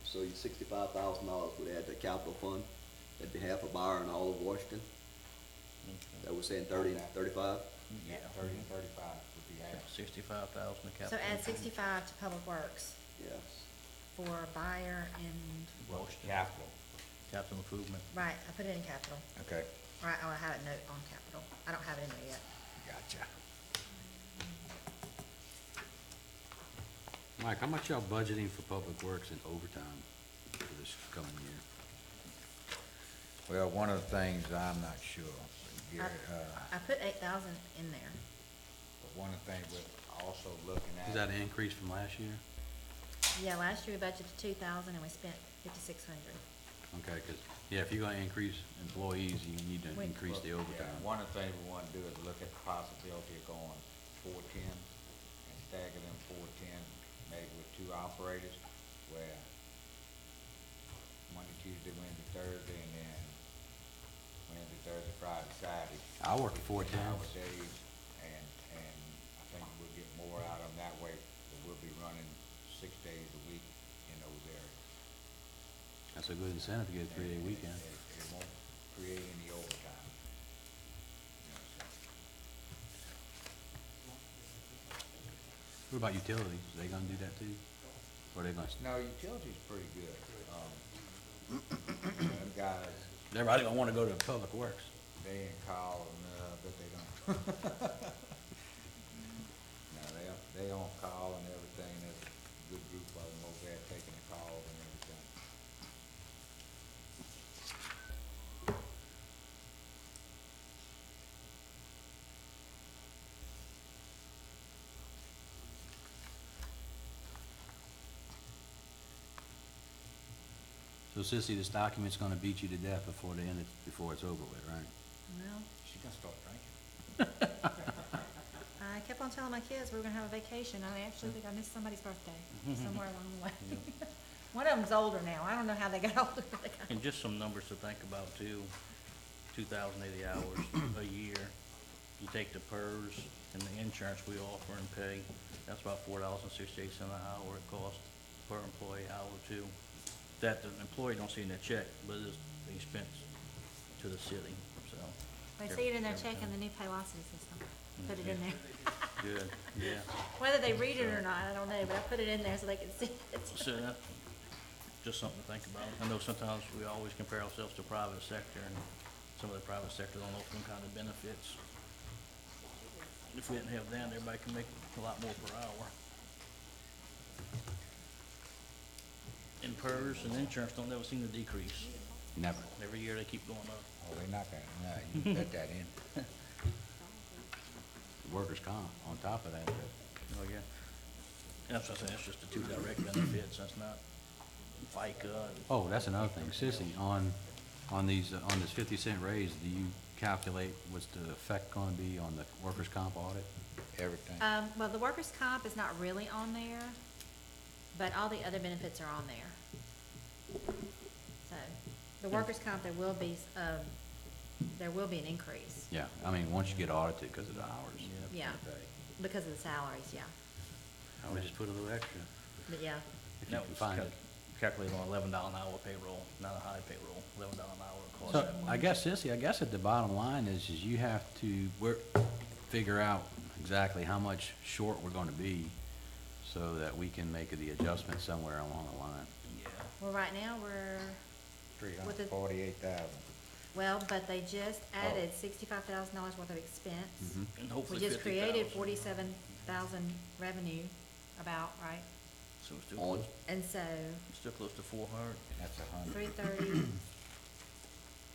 so your $65,000 would add to the capital fund. That'd be half a buyer in all of Washington. That was saying 30, 35? Yeah, 30 and 35 would be half. 65,000 to So capital. add 65 to Public Works Yes. for buyer and, Washington. Capital. Capital improvement. right, I put it in capital. Okay. Right, I have a note on capital. I don't have it in there yet. Gotcha. Mike, how much y'all budgeting for public works and overtime for this coming year? Well, one of the things I'm not sure, Gary, I put 8,000 in there. but one of the things we're also looking at. Is that an increase from last year? Yeah, last year we budgeted 2,000 and we spent 5,600. Okay, 'cause, yeah, if you're gonna increase employees, you need to Wait. increase the Yeah, overtime. one of the things we wanna do is look at the possibility of going 410 and stagger them 410, maybe with 2 operators, where Monday, Tuesday, Wednesday, Thursday, and then Wednesday, Thursday, Friday, Saturday. I work at 410. Hour days, and I think we'll get more out of them that way, but we'll be running 6 days a week in those areas. That's a good incentive to get a 3-day weekend. It won't create any overtime. You know, so. What about utilities? Are they gonna do that too? Or are they gonna, No, utility's pretty good. Them guys, everybody gonna wanna go to public works? they ain't calling, but they don't. No, they on call and everything. There's a good group of them over there taking the calls and everything. So Sissy, this document's gonna beat you to death before before it's over with, right? Well, She gonna start drinking. I kept on telling my kids we were gonna have a vacation. I actually think I missed somebody's birthday somewhere along the way. One of them's older now. I don't know how they got older, but they got And just some numbers to think about too, 2,080 hours a year. You take the PERS and the insurance we offer and pay, that's about $4.68 an hour it costs per employee hour too. That the employee don't see in their check, but it's the expense to the city, so. They see it in their check in the new Paylocity system. Put it in there. Good, yeah. Whether they read it or not, I don't know, but I put it in there so they can see it. So that, just something to think about. I know sometimes we always compare ourselves to private sector, and some of the private sector don't offer them kind of benefits. If we didn't have that, everybody can make a lot more per hour. And PERS and insurance don't never seem to decrease. Never. Every year they keep going up. Oh, they not gonna, no, you can put that in. Workers' comp on top of that. Oh, yeah. That's what I said, it's just the two direct benefits, that's not FICA. Oh, that's another thing. Sissy, on these, on this 50-cent raise, do you calculate what's the effect gonna be on the workers' comp audit? Everything. Well, the workers' comp is not really on there, but all the other benefits are on there. So, the workers' comp, there will be, there will be an increase, Yeah, I mean, once you get audited because of the hours. yeah, because of the salaries, yeah, I would just put a little extra, but yeah. if you That can was find it. calculated on $11 an hour payroll, not a high payroll, $11 an hour cost So, that much. I guess, Sissy, I guess at the bottom line is you have to figure out exactly how much short we're gonna be so that we can make the adjustment somewhere along the line. Yeah, Well, right now, we're, 348,000. well, but they just added $65,000 worth of expense. Mhm. and We hopefully just created 50,000. 47,000 revenue, about, right? So we're still On, close, And so, still close to 400. That's 100. 330,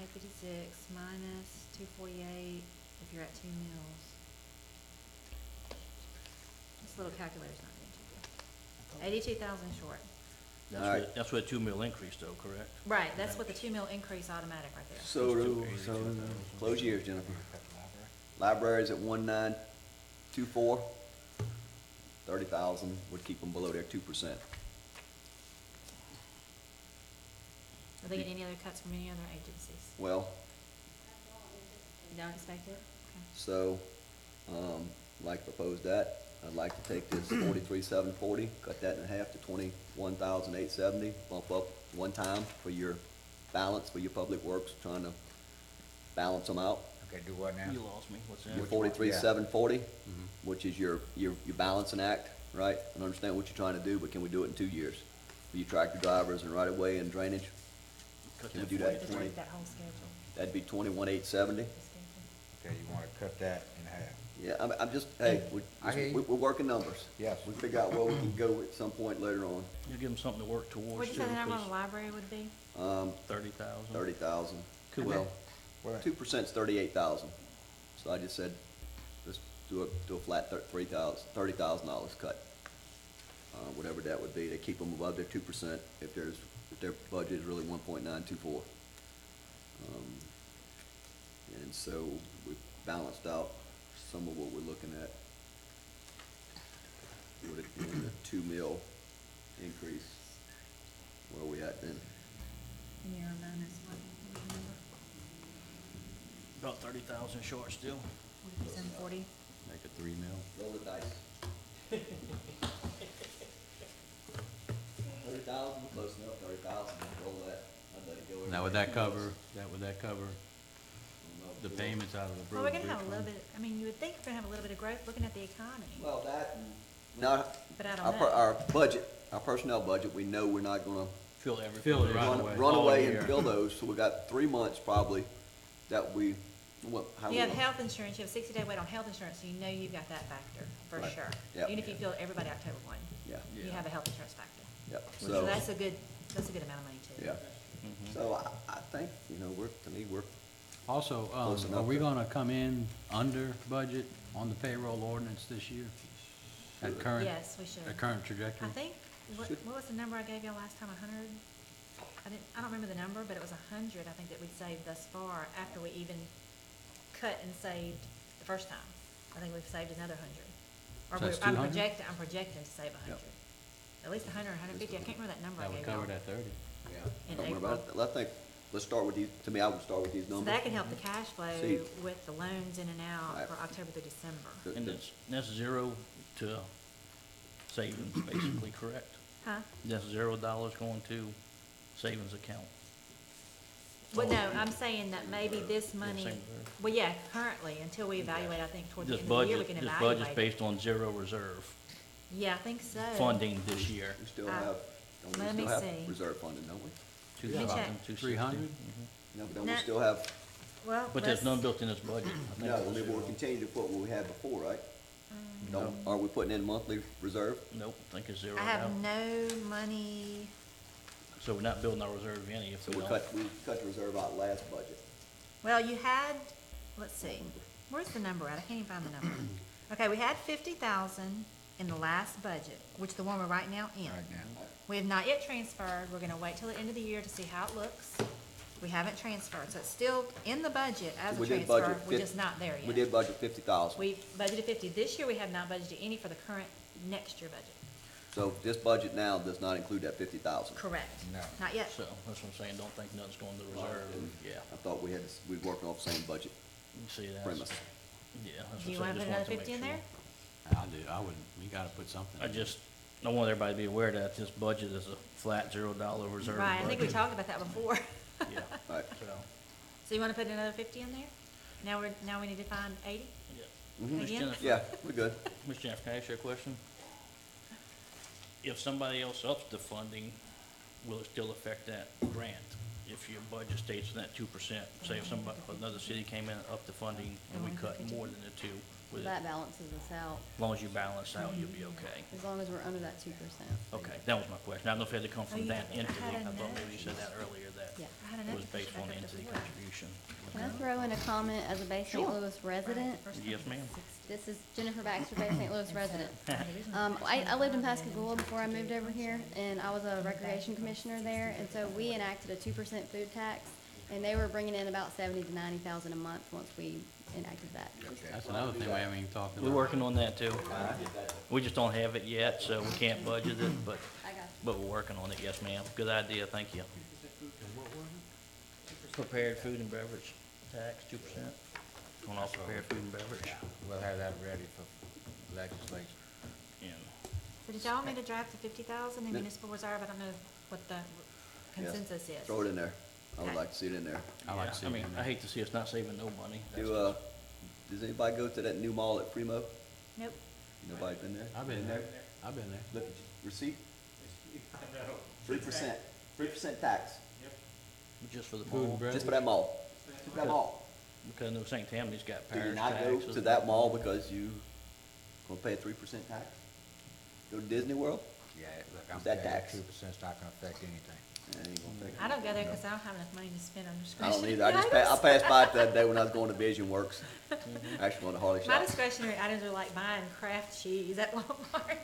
856 minus 248, if you're at 2 mils. This little calculator's not doing too good. 82,000 short. That's Alright. with, that's with a 2 mil increase though, correct? Right, that's with the 2 mil increase automatic right there. so, Those do- two so, 82,000. close your ears, Jennifer. Cut the library. Library's at 1924. 30,000 would keep them below their 2%. Are they getting any other cuts from any other agencies? Well, You don't expect it? Okay. so, like proposed that, I'd like to take this 43,740, cut that in half to 21,870, bump up one time for your balance, for your public works, trying to balance them out. Okay, do what now? You lost me, what's that? Your Which one? 43,740, Mhm. which is your balancing act, right? I understand what you're trying to do, but can we do it in 2 years? For your tractor drivers and right of way and drainage, Cut can we that do that? Just 20. read that whole schedule. That'd be 21,870. the schedule. Okay, you wanna cut that in half? Yeah, I'm just, hey, I hear you. we're working numbers. Yes. We figure out where we can go at some point later on. You give them something to work towards What'd too, you say the number on the 'cause library would be? 30,000. 30,000. Could Well, What? 2%'s 38,000. So I just said, let's do a flat $30,000 cut. Whatever that would be, to keep them above their 2% if their budget is really 1.924. And so we balanced out some of what we're looking at. Would it be a 2 mil increase? Where are we at then? And you're minus what? About 30,000 short still. 740? Make it 3 mil. Roll the dice. 30,000, close enough, 30,000, roll that, I'd let it go. Now, would that cover the payments out of the Well, road we're and gonna have a bridge little fund? bit, I mean, you would think we're gonna have a little bit of growth looking at the economy. Well, that, and, now, But I don't know. our budget, our personnel budget, we know we're not gonna Fill everything. Fill it right run, away. run All away year. and fill those, so we got 3 months probably that we, what, how we. You have health insurance, you have 60-day wait on health insurance, so you know you've got that factor, for Right. sure. Yep. Even if you fill everybody October 1, Yeah, you Yeah. have a health insurance factor. yeah, So so, that's a good amount of money too. yeah, Mhm. so I think, to me, we're, Also, Close are enough we there. gonna come in under budget on the payroll ordinance this year? At current, Yes, we should. at current trajectory? I think, what Should- was the number I gave y'all last time, 100? I don't remember the number, but it was 100, I think, that we'd saved thus far after we even cut and saved the first time. I think we've saved another 100. Or So that's I'm 200? projecting to save 100. At least 100, 150, I can't remember that number I That would gave y'all. cover that 30. yeah. In Don't worry about April. it. I think, let's start with these, to me, I would start with these So numbers. that can help the cash flow See. with the loans in and out Right. for October through December. The- And the- that's 0 to savings, basically, correct? Huh? That's $0 going to savings account. Well, no, I'm saying that maybe this money, same reserve. well, yeah, currently, until we evaluate, I think toward the This end of the year, we budget, can this evaluate. budget's based on 0 reserve Yeah, I think so. funding this year. We still Uh, have, don't let we me still have see. reserve funding, don't we? Two Let me thousand, check. 260. 300? No, but don't we Nah. still have, Well, But there's let's- none built in this budget. I think no, it I was mean, we'll 0. continue to put what we had before, right? Mm. No, Are we putting in monthly reserve? nope, I think it's 0 I have now. no money, So we're not building our reserve any if So we we don't. cut the reserve out last budget. well, you had, let's see, where's the number at? I can't even find the number. Okay, we had 50,000 in the last budget, which the one we're right now in. Right now. We have not yet transferred, we're gonna wait till the end of the year to see how it looks. We haven't transferred, so it's still in the budget as a We did transfer, budget we're just not there yet. We did budget 50,000. We budgeted 50, this year we have not budgeted any for the current next year budget. So this budget now does not include that 50,000. Correct. No. Not yet. So, that's what I'm saying, don't think nothing's going to reserve, yeah. I thought we were working off the same budget You see that? premise. Yeah, that's Do you what I'm wanna saying, put just another wanted to 50 in make there? sure. I do, I wouldn't, we gotta put something. I just, I want everybody to be aware that this budget is a flat $0 reserve budget. Right, I think we talked about that before. Yeah, Right. so, So you wanna put another 50 in there? Now we need to find 80? yeah. Mhm. Ms. Again? Jennifer, Yeah, we're good. Ms. Jennifer, can I ask you a question? If somebody else ups the funding, will it still affect that grant? If your budget stays in that 2%, say if somebody, another city came in and upped the funding and we Mhm. cut more than the 2, would it, That as balances us out, long as you balance out, you'll be okay? as long as we're under that 2%. Okay, that was my question. I don't know if it had to come Oh, from you that had entity. I a thought note. maybe you said that earlier, that Yeah. I had it another was based back on the up entity before. contribution. Can I throw in a comment as a Bay St. Sure. Louis resident? Yes, ma'am. This is Jennifer Baxter, Bay St. Louis resident. I lived in Pascagoula before I moved over here, and I was a recreation commissioner there, and so we enacted a 2% food tax, and they were bringing in about 70 to 90,000 a month once we enacted that. That's another thing we haven't even talked about. We're working on that too. We just don't have it yet, so we can't budget it, but, I got you. but we're working on it. Yes, ma'am. Good idea. Thank you. Prepared food and beverage tax, 2%. On all prepared food and beverage. We'll have that ready for legislation. And So did y'all want me to draft the 50,000 in Yeah. municipal reserve? I don't know what the consensus is. Throw it in there. I would Okay. like to see it in there. I like yeah, seeing I mean, it. I hate to see us not saving no money. That's Does anybody go to that new mall at Primo? Nope. Nobody been there? I've been there, I've been there. Look at your receipt. 3%, 3% tax, just for the Food and mall, beverage. just for that mall. Just for that mall. because I know St. Tammany's got Do you parish not go taxes. to that mall because you gonna pay a 3% tax? Go to Disney World? Yeah, look, I'm Is that telling you, tax? 2%'s not gonna affect anything. That ain't gonna take. I don't go there because I don't have enough money to spend on I discretionary don't either. I passed by it that day when I was going to Vision Works. Actually, on the Harley My shop. discretionary items are like buying Kraft cheese at Walmart.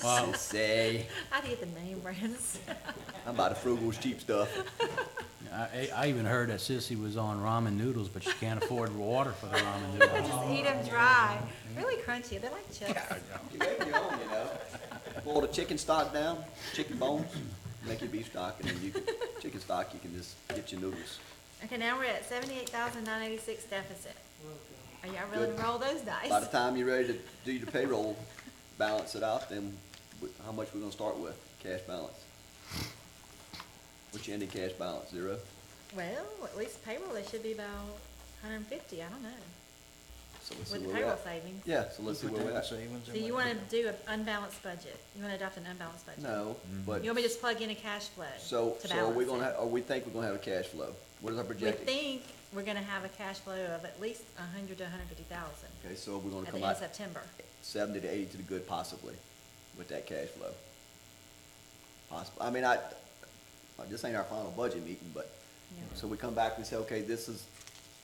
Well, Say, I have to get the name brands. I'm about the frugal's cheap stuff. I even heard that Sissy was on ramen noodles, but she can't afford water for the ramen I noodles. just eat them dry. Really crunchy. They're like chips. You make your own, you know. Boil the chicken stock down, chicken bones, make your beef stock, and then you can, chicken stock, you can just get your noodles. Okay, now we're at 78,986 deficit. Are y'all willing to Good. roll those dice? By the time you're ready to do your payroll, balance it out, then how much we gonna start with, cash balance? What's your ending cash balance, 0? Well, at least payroll, they should be about 150, I don't know, So let's see with the where we're payroll at. savings. Yeah, so let's see Put where that we're in at. savings So and you what- wanna do an unbalanced budget? You wanna adopt an unbalanced budget? No, but, You want me to just plug in a cash flow so, to so are we balance gonna it? have, or we think we're gonna have a cash flow? What is our We projected? think we're gonna have a cash flow of at least 100 to 150,000 Okay, so we're gonna at the come end of out September. 70 to 80 to the good possibly with that cash flow. Possible, I mean, this ain't our final budget meeting, but, Yeah. so we come back and say, okay, this is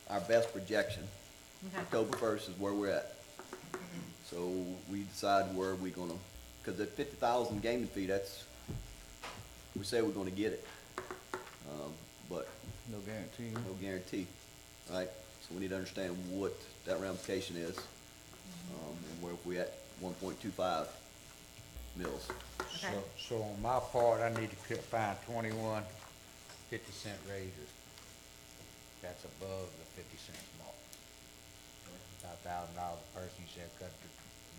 our best projection. Okay. October 1st is where we're at. So we decide where we gonna, cause at 50,000 gaming fee, that's, we say we're gonna get it. But No guarantee. no guarantee, right? So we need to understand what that ramification is, and where we at 1.25 mils. Okay. So on my part, I need to find 21 50-cent raises. That's above the 50-cent mark. About $1,000 a person, you said cut to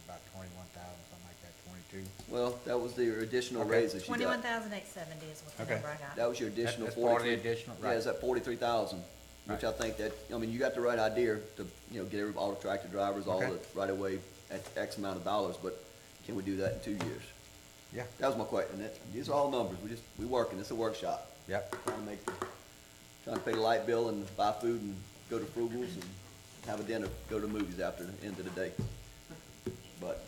about 21,000, something like that, 22. Well, that was the additional Okay. raises you got. 21,870 is what the Okay. number I got. That was your additional That's part of the 43. additional, Yeah, right. it's that 43,000, which I Right. think that, I mean, you got the right idea to, get all the tractor drivers, all Okay. the right away at X amount of dollars, but can we do that in 2 years? Yeah, That was my question. These are all numbers. We working. It's a workshop. yep. Trying to pay the light bill and buy food and go to Frugals and have a dinner, go to movies after the end of the day. But,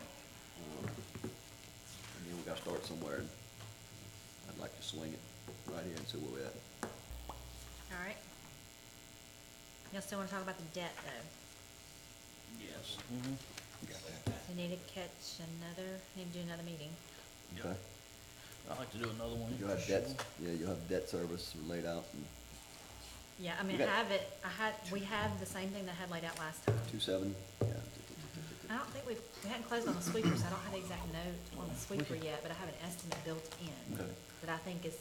we gotta start somewhere, and I'd like to swing it right here and see where we're at. All right. Y'all still wanna talk about the debt, though? Yes. We need to need to do another meeting. Okay? I'd like to do another one. You'll have for debt, sure. yeah, you'll have debt service laid out, and Yeah, I mean, You got- we have the same thing that I had laid out last time. 270, yeah. I don't think we hadn't closed on the sweeper, so I don't have the exact note on the sweeper yet, but I have an estimate built in Okay. that I think is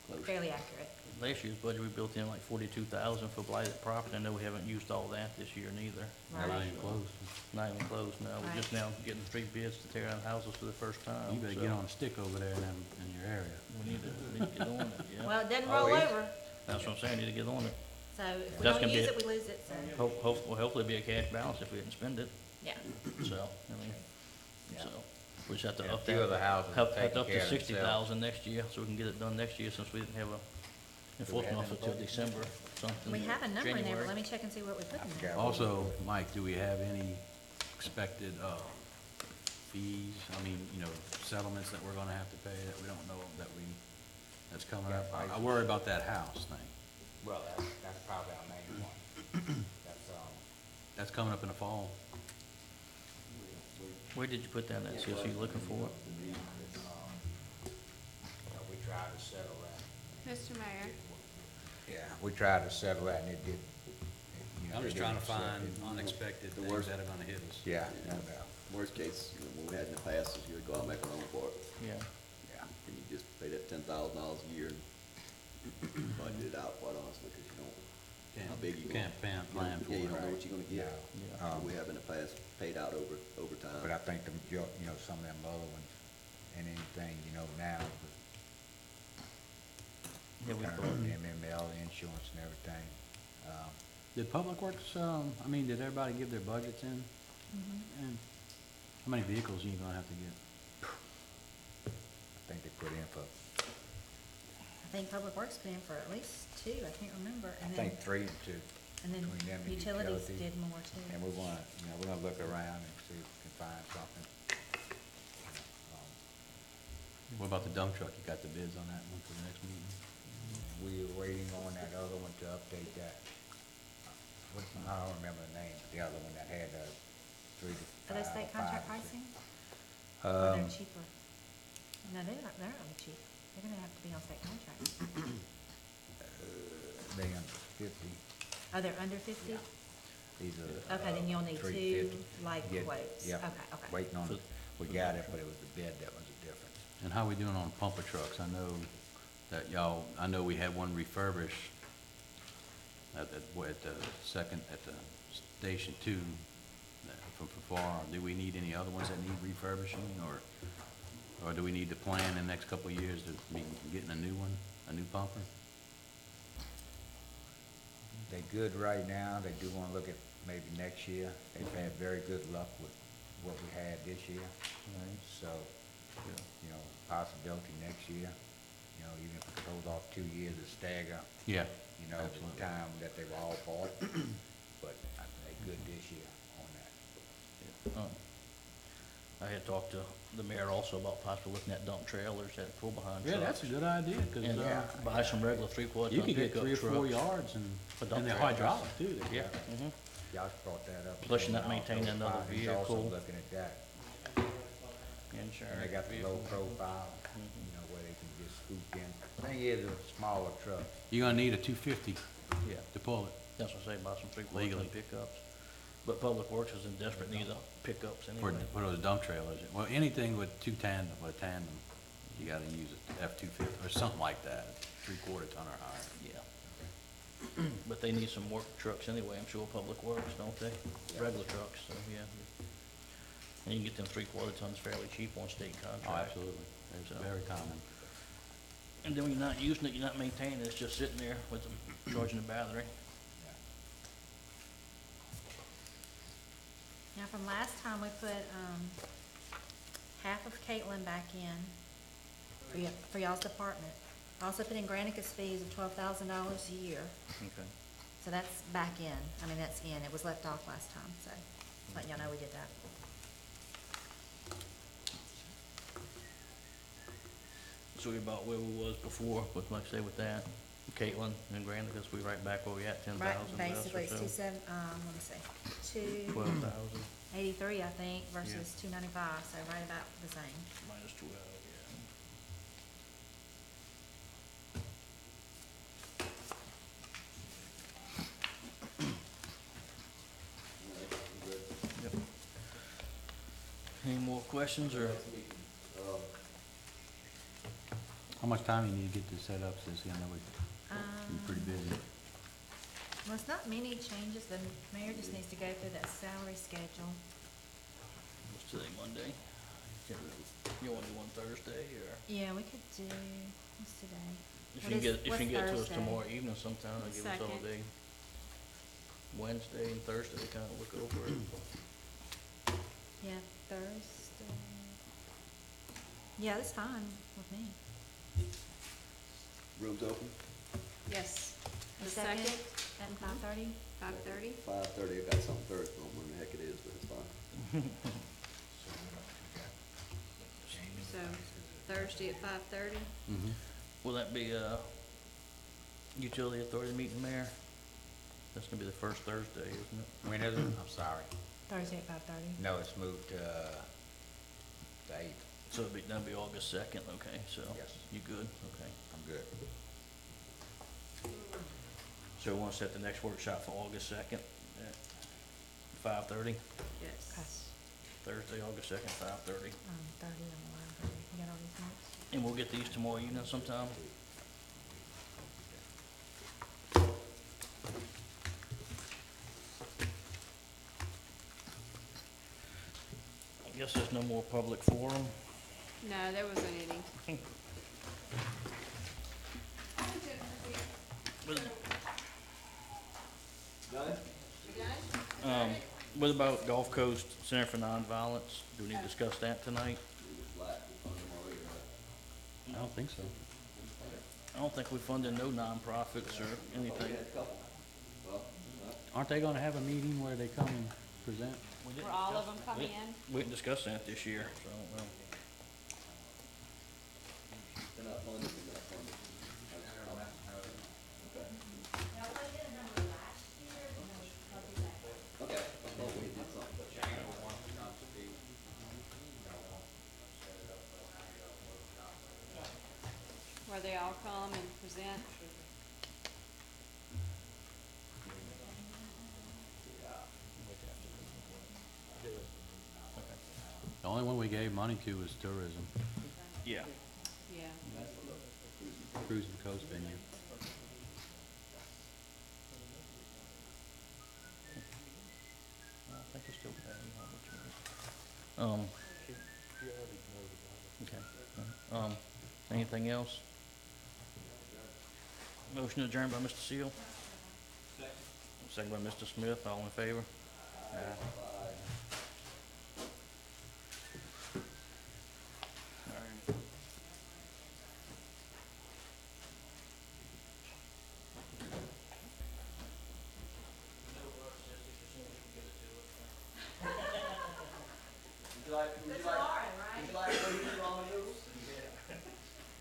Close. fairly accurate. Last year's budget, we built in like 42,000 for blighted property. I know we haven't used all that this year neither. Not Right. even close. Not even close now. We're just Right. now getting 3 bids to tear down houses for the first time. You better so get on a stick over there in your area. We need to get on it, yeah. Well, it doesn't Oh, roll yeah. over, That's what I'm saying, need to get on it. so if we That's don't gonna be use it. it, we lose it, so, Hopefully be a cash balance if we didn't spend it, yeah. so, I mean, Yeah. so. We just have to Yeah, a up few that. of the houses Have are to taking up care to of 60,000 next year, so we can get it done next year, since we didn't have a enforcement have officer any till budget? December, something. We have a number in there, January. but let me check and see what we put in there. forgot. Also, Mike, do we have any expected, fees, I mean, you know, settlements that we're gonna have to pay that we don't know that's coming up? I worry about that house thing. Well, that's probably our main one. That's coming up in the fall. Where did you put that at, CSU, you looking for it? We tried to settle that. Mr. Mayor, Yeah, we tried to settle that and it did. I'm just trying to find unexpected The things worst- that are gonna hit us. Yeah, no doubt. Worst case, you know, what we had in the past is you would go out and make a loan for it, Yeah, Yeah. and you just pay that $10,000 a year and budget it out, quite honestly, because you don't, how big you Can't plan for Yeah, you it. don't know what you're gonna get. Yeah. So we have in the past paid out over time. But I think some of them other ones and anything, now, yeah, we the thought, MML, insurance and everything. Did Public Works, did everybody give their budgets in? And how many vehicles are you gonna have to get? I think they put in for, I think Public Works put in for at least 2, I can't remember, I and then, think 3 and 2. and then between them and utilities utilities. did more too. And we're gonna look around and see if we can find something. What about the dump truck? You got the bids on that one for the next meeting? We're waiting on that other one to update that. I don't remember the name, but the other one that had 3 to 5. Are those state contract 5 to 6. pricing? Or they're Um, cheaper? No, they're not really cheap. They're gonna have to be on state contract. They under 50. Oh, they're under 50? Yeah. These are. Okay, then you'll need 2 350. like Get- quotes. Yep. Okay. Waiting on it. We got it, but it was the bid that was the difference. And how we doing on pumper trucks? I know that I know we had one refurbished at the Station 2 from far. Do we need any other ones that need refurbishing, or do we need to plan in the next couple of years to be getting a new one, a new pumper? They're good right now. They do wanna look at maybe next year. They've had very good luck with what we had this year. So, possibility next year, even if we close off 2 years to stagger, Yeah. the Absolutely. time that they were all bought. But I think they're good this year on that. I had talked to the mayor also about possibly looking at dump trailers that pull behind trucks. Yeah, that's a good idea, And because buy some regular 3/4 you ton could get pickup 3 or 4 trucks. yards and For dump they're trailers. hydraulic too. Yeah, Josh brought that up. Plus you're not And also maintaining another He's also vehicle. looking at that. insurance. And they got the low profile, where they can just scoop in. Thing is, a smaller truck. You're gonna need a 250 Yeah, to pull it. that's what I say, buy some 3/4 Legally. ton pickups. But Public Works is in desperate need of pickups For, anyway. for those dump trailers. Well, anything with with a tandem, you gotta use it, F-250, or something like that, 3/4 ton or higher. Yeah. But they need some work trucks anyway, I'm sure, Public Works, don't they? Regular trucks, so, yeah. And you can get them 3/4 tons fairly cheap on state Oh, contract. absolutely. It's So- very common. And then when you're not using it, you're not maintaining it, it's just sitting there with them charging the battery. Now, from last time, we put, half of Caitlin back in for y'all's department. Also put in Granicus fees of $12,000 a year, Okay. so that's back in. I mean, that's in. It was left off last time, so letting y'all know we did that. So we about where we was before, with, like I say, with that, Caitlin and Granicus, we right back where we at, 10,000 Right, less basically, or it's so? 27, let me see, 12,000 283, I think, versus 295, so right about the same. minus 12, yeah. Yep. questions or? How much time you need to get this set up, Sissy? I know we're pretty busy. Well, it's not many changes, the mayor just needs to go through that salary schedule. What's today, Monday? You wanna do one Thursday, or Yeah, we could do, what's today? if What you can is- if you can what's get to us Thursday? tomorrow evening sometime, I'll give us all Second. day. Wednesday and Thursday, kinda look over it. Yeah, Thursday. Yeah, that's fine with me. Room's open, Yes. The second at 5:30? 5:30? 5:30, I got something Thursday, I don't know when the heck it is, but it's fine. So Thursday at 5:30? Mm-hmm. Will that be, utility authority meeting, Mayor? That's gonna be the first Thursday, isn't it? When is it? I'm sorry. Thursday at 5:30. No, it's moved to the 8th. So that'll be August 2nd, okay, so. Yes. You good? Okay. I'm good. So we wanna set the next workshop for August 2nd at 5:30? Yes. Thursday, August 2nd, 5:30. 30 in the library. You got all these notes? And we'll get these tomorrow evening sometime? I guess there's no more public forum. No, there wasn't any. What about Gulf Coast Center for Nonviolence? Do we need to discuss that tonight? I don't think so. I don't think we funded no nonprofits or anything. Aren't they gonna have a meeting where they come and present? We didn't Were all of discuss- them coming in? We didn't discuss that this year, so I don't know. They're not funded, they're not funded. Okay. Okay, I thought we did something. Where they all come and present? The only one we gave money to was tourism, Yeah. Yeah. cruise and coast venue. I think it's still paying how much it is. Okay. Anything else? Motion adjourned by Mr. Seal. Second by Mr. Smith, all in favor? Aye.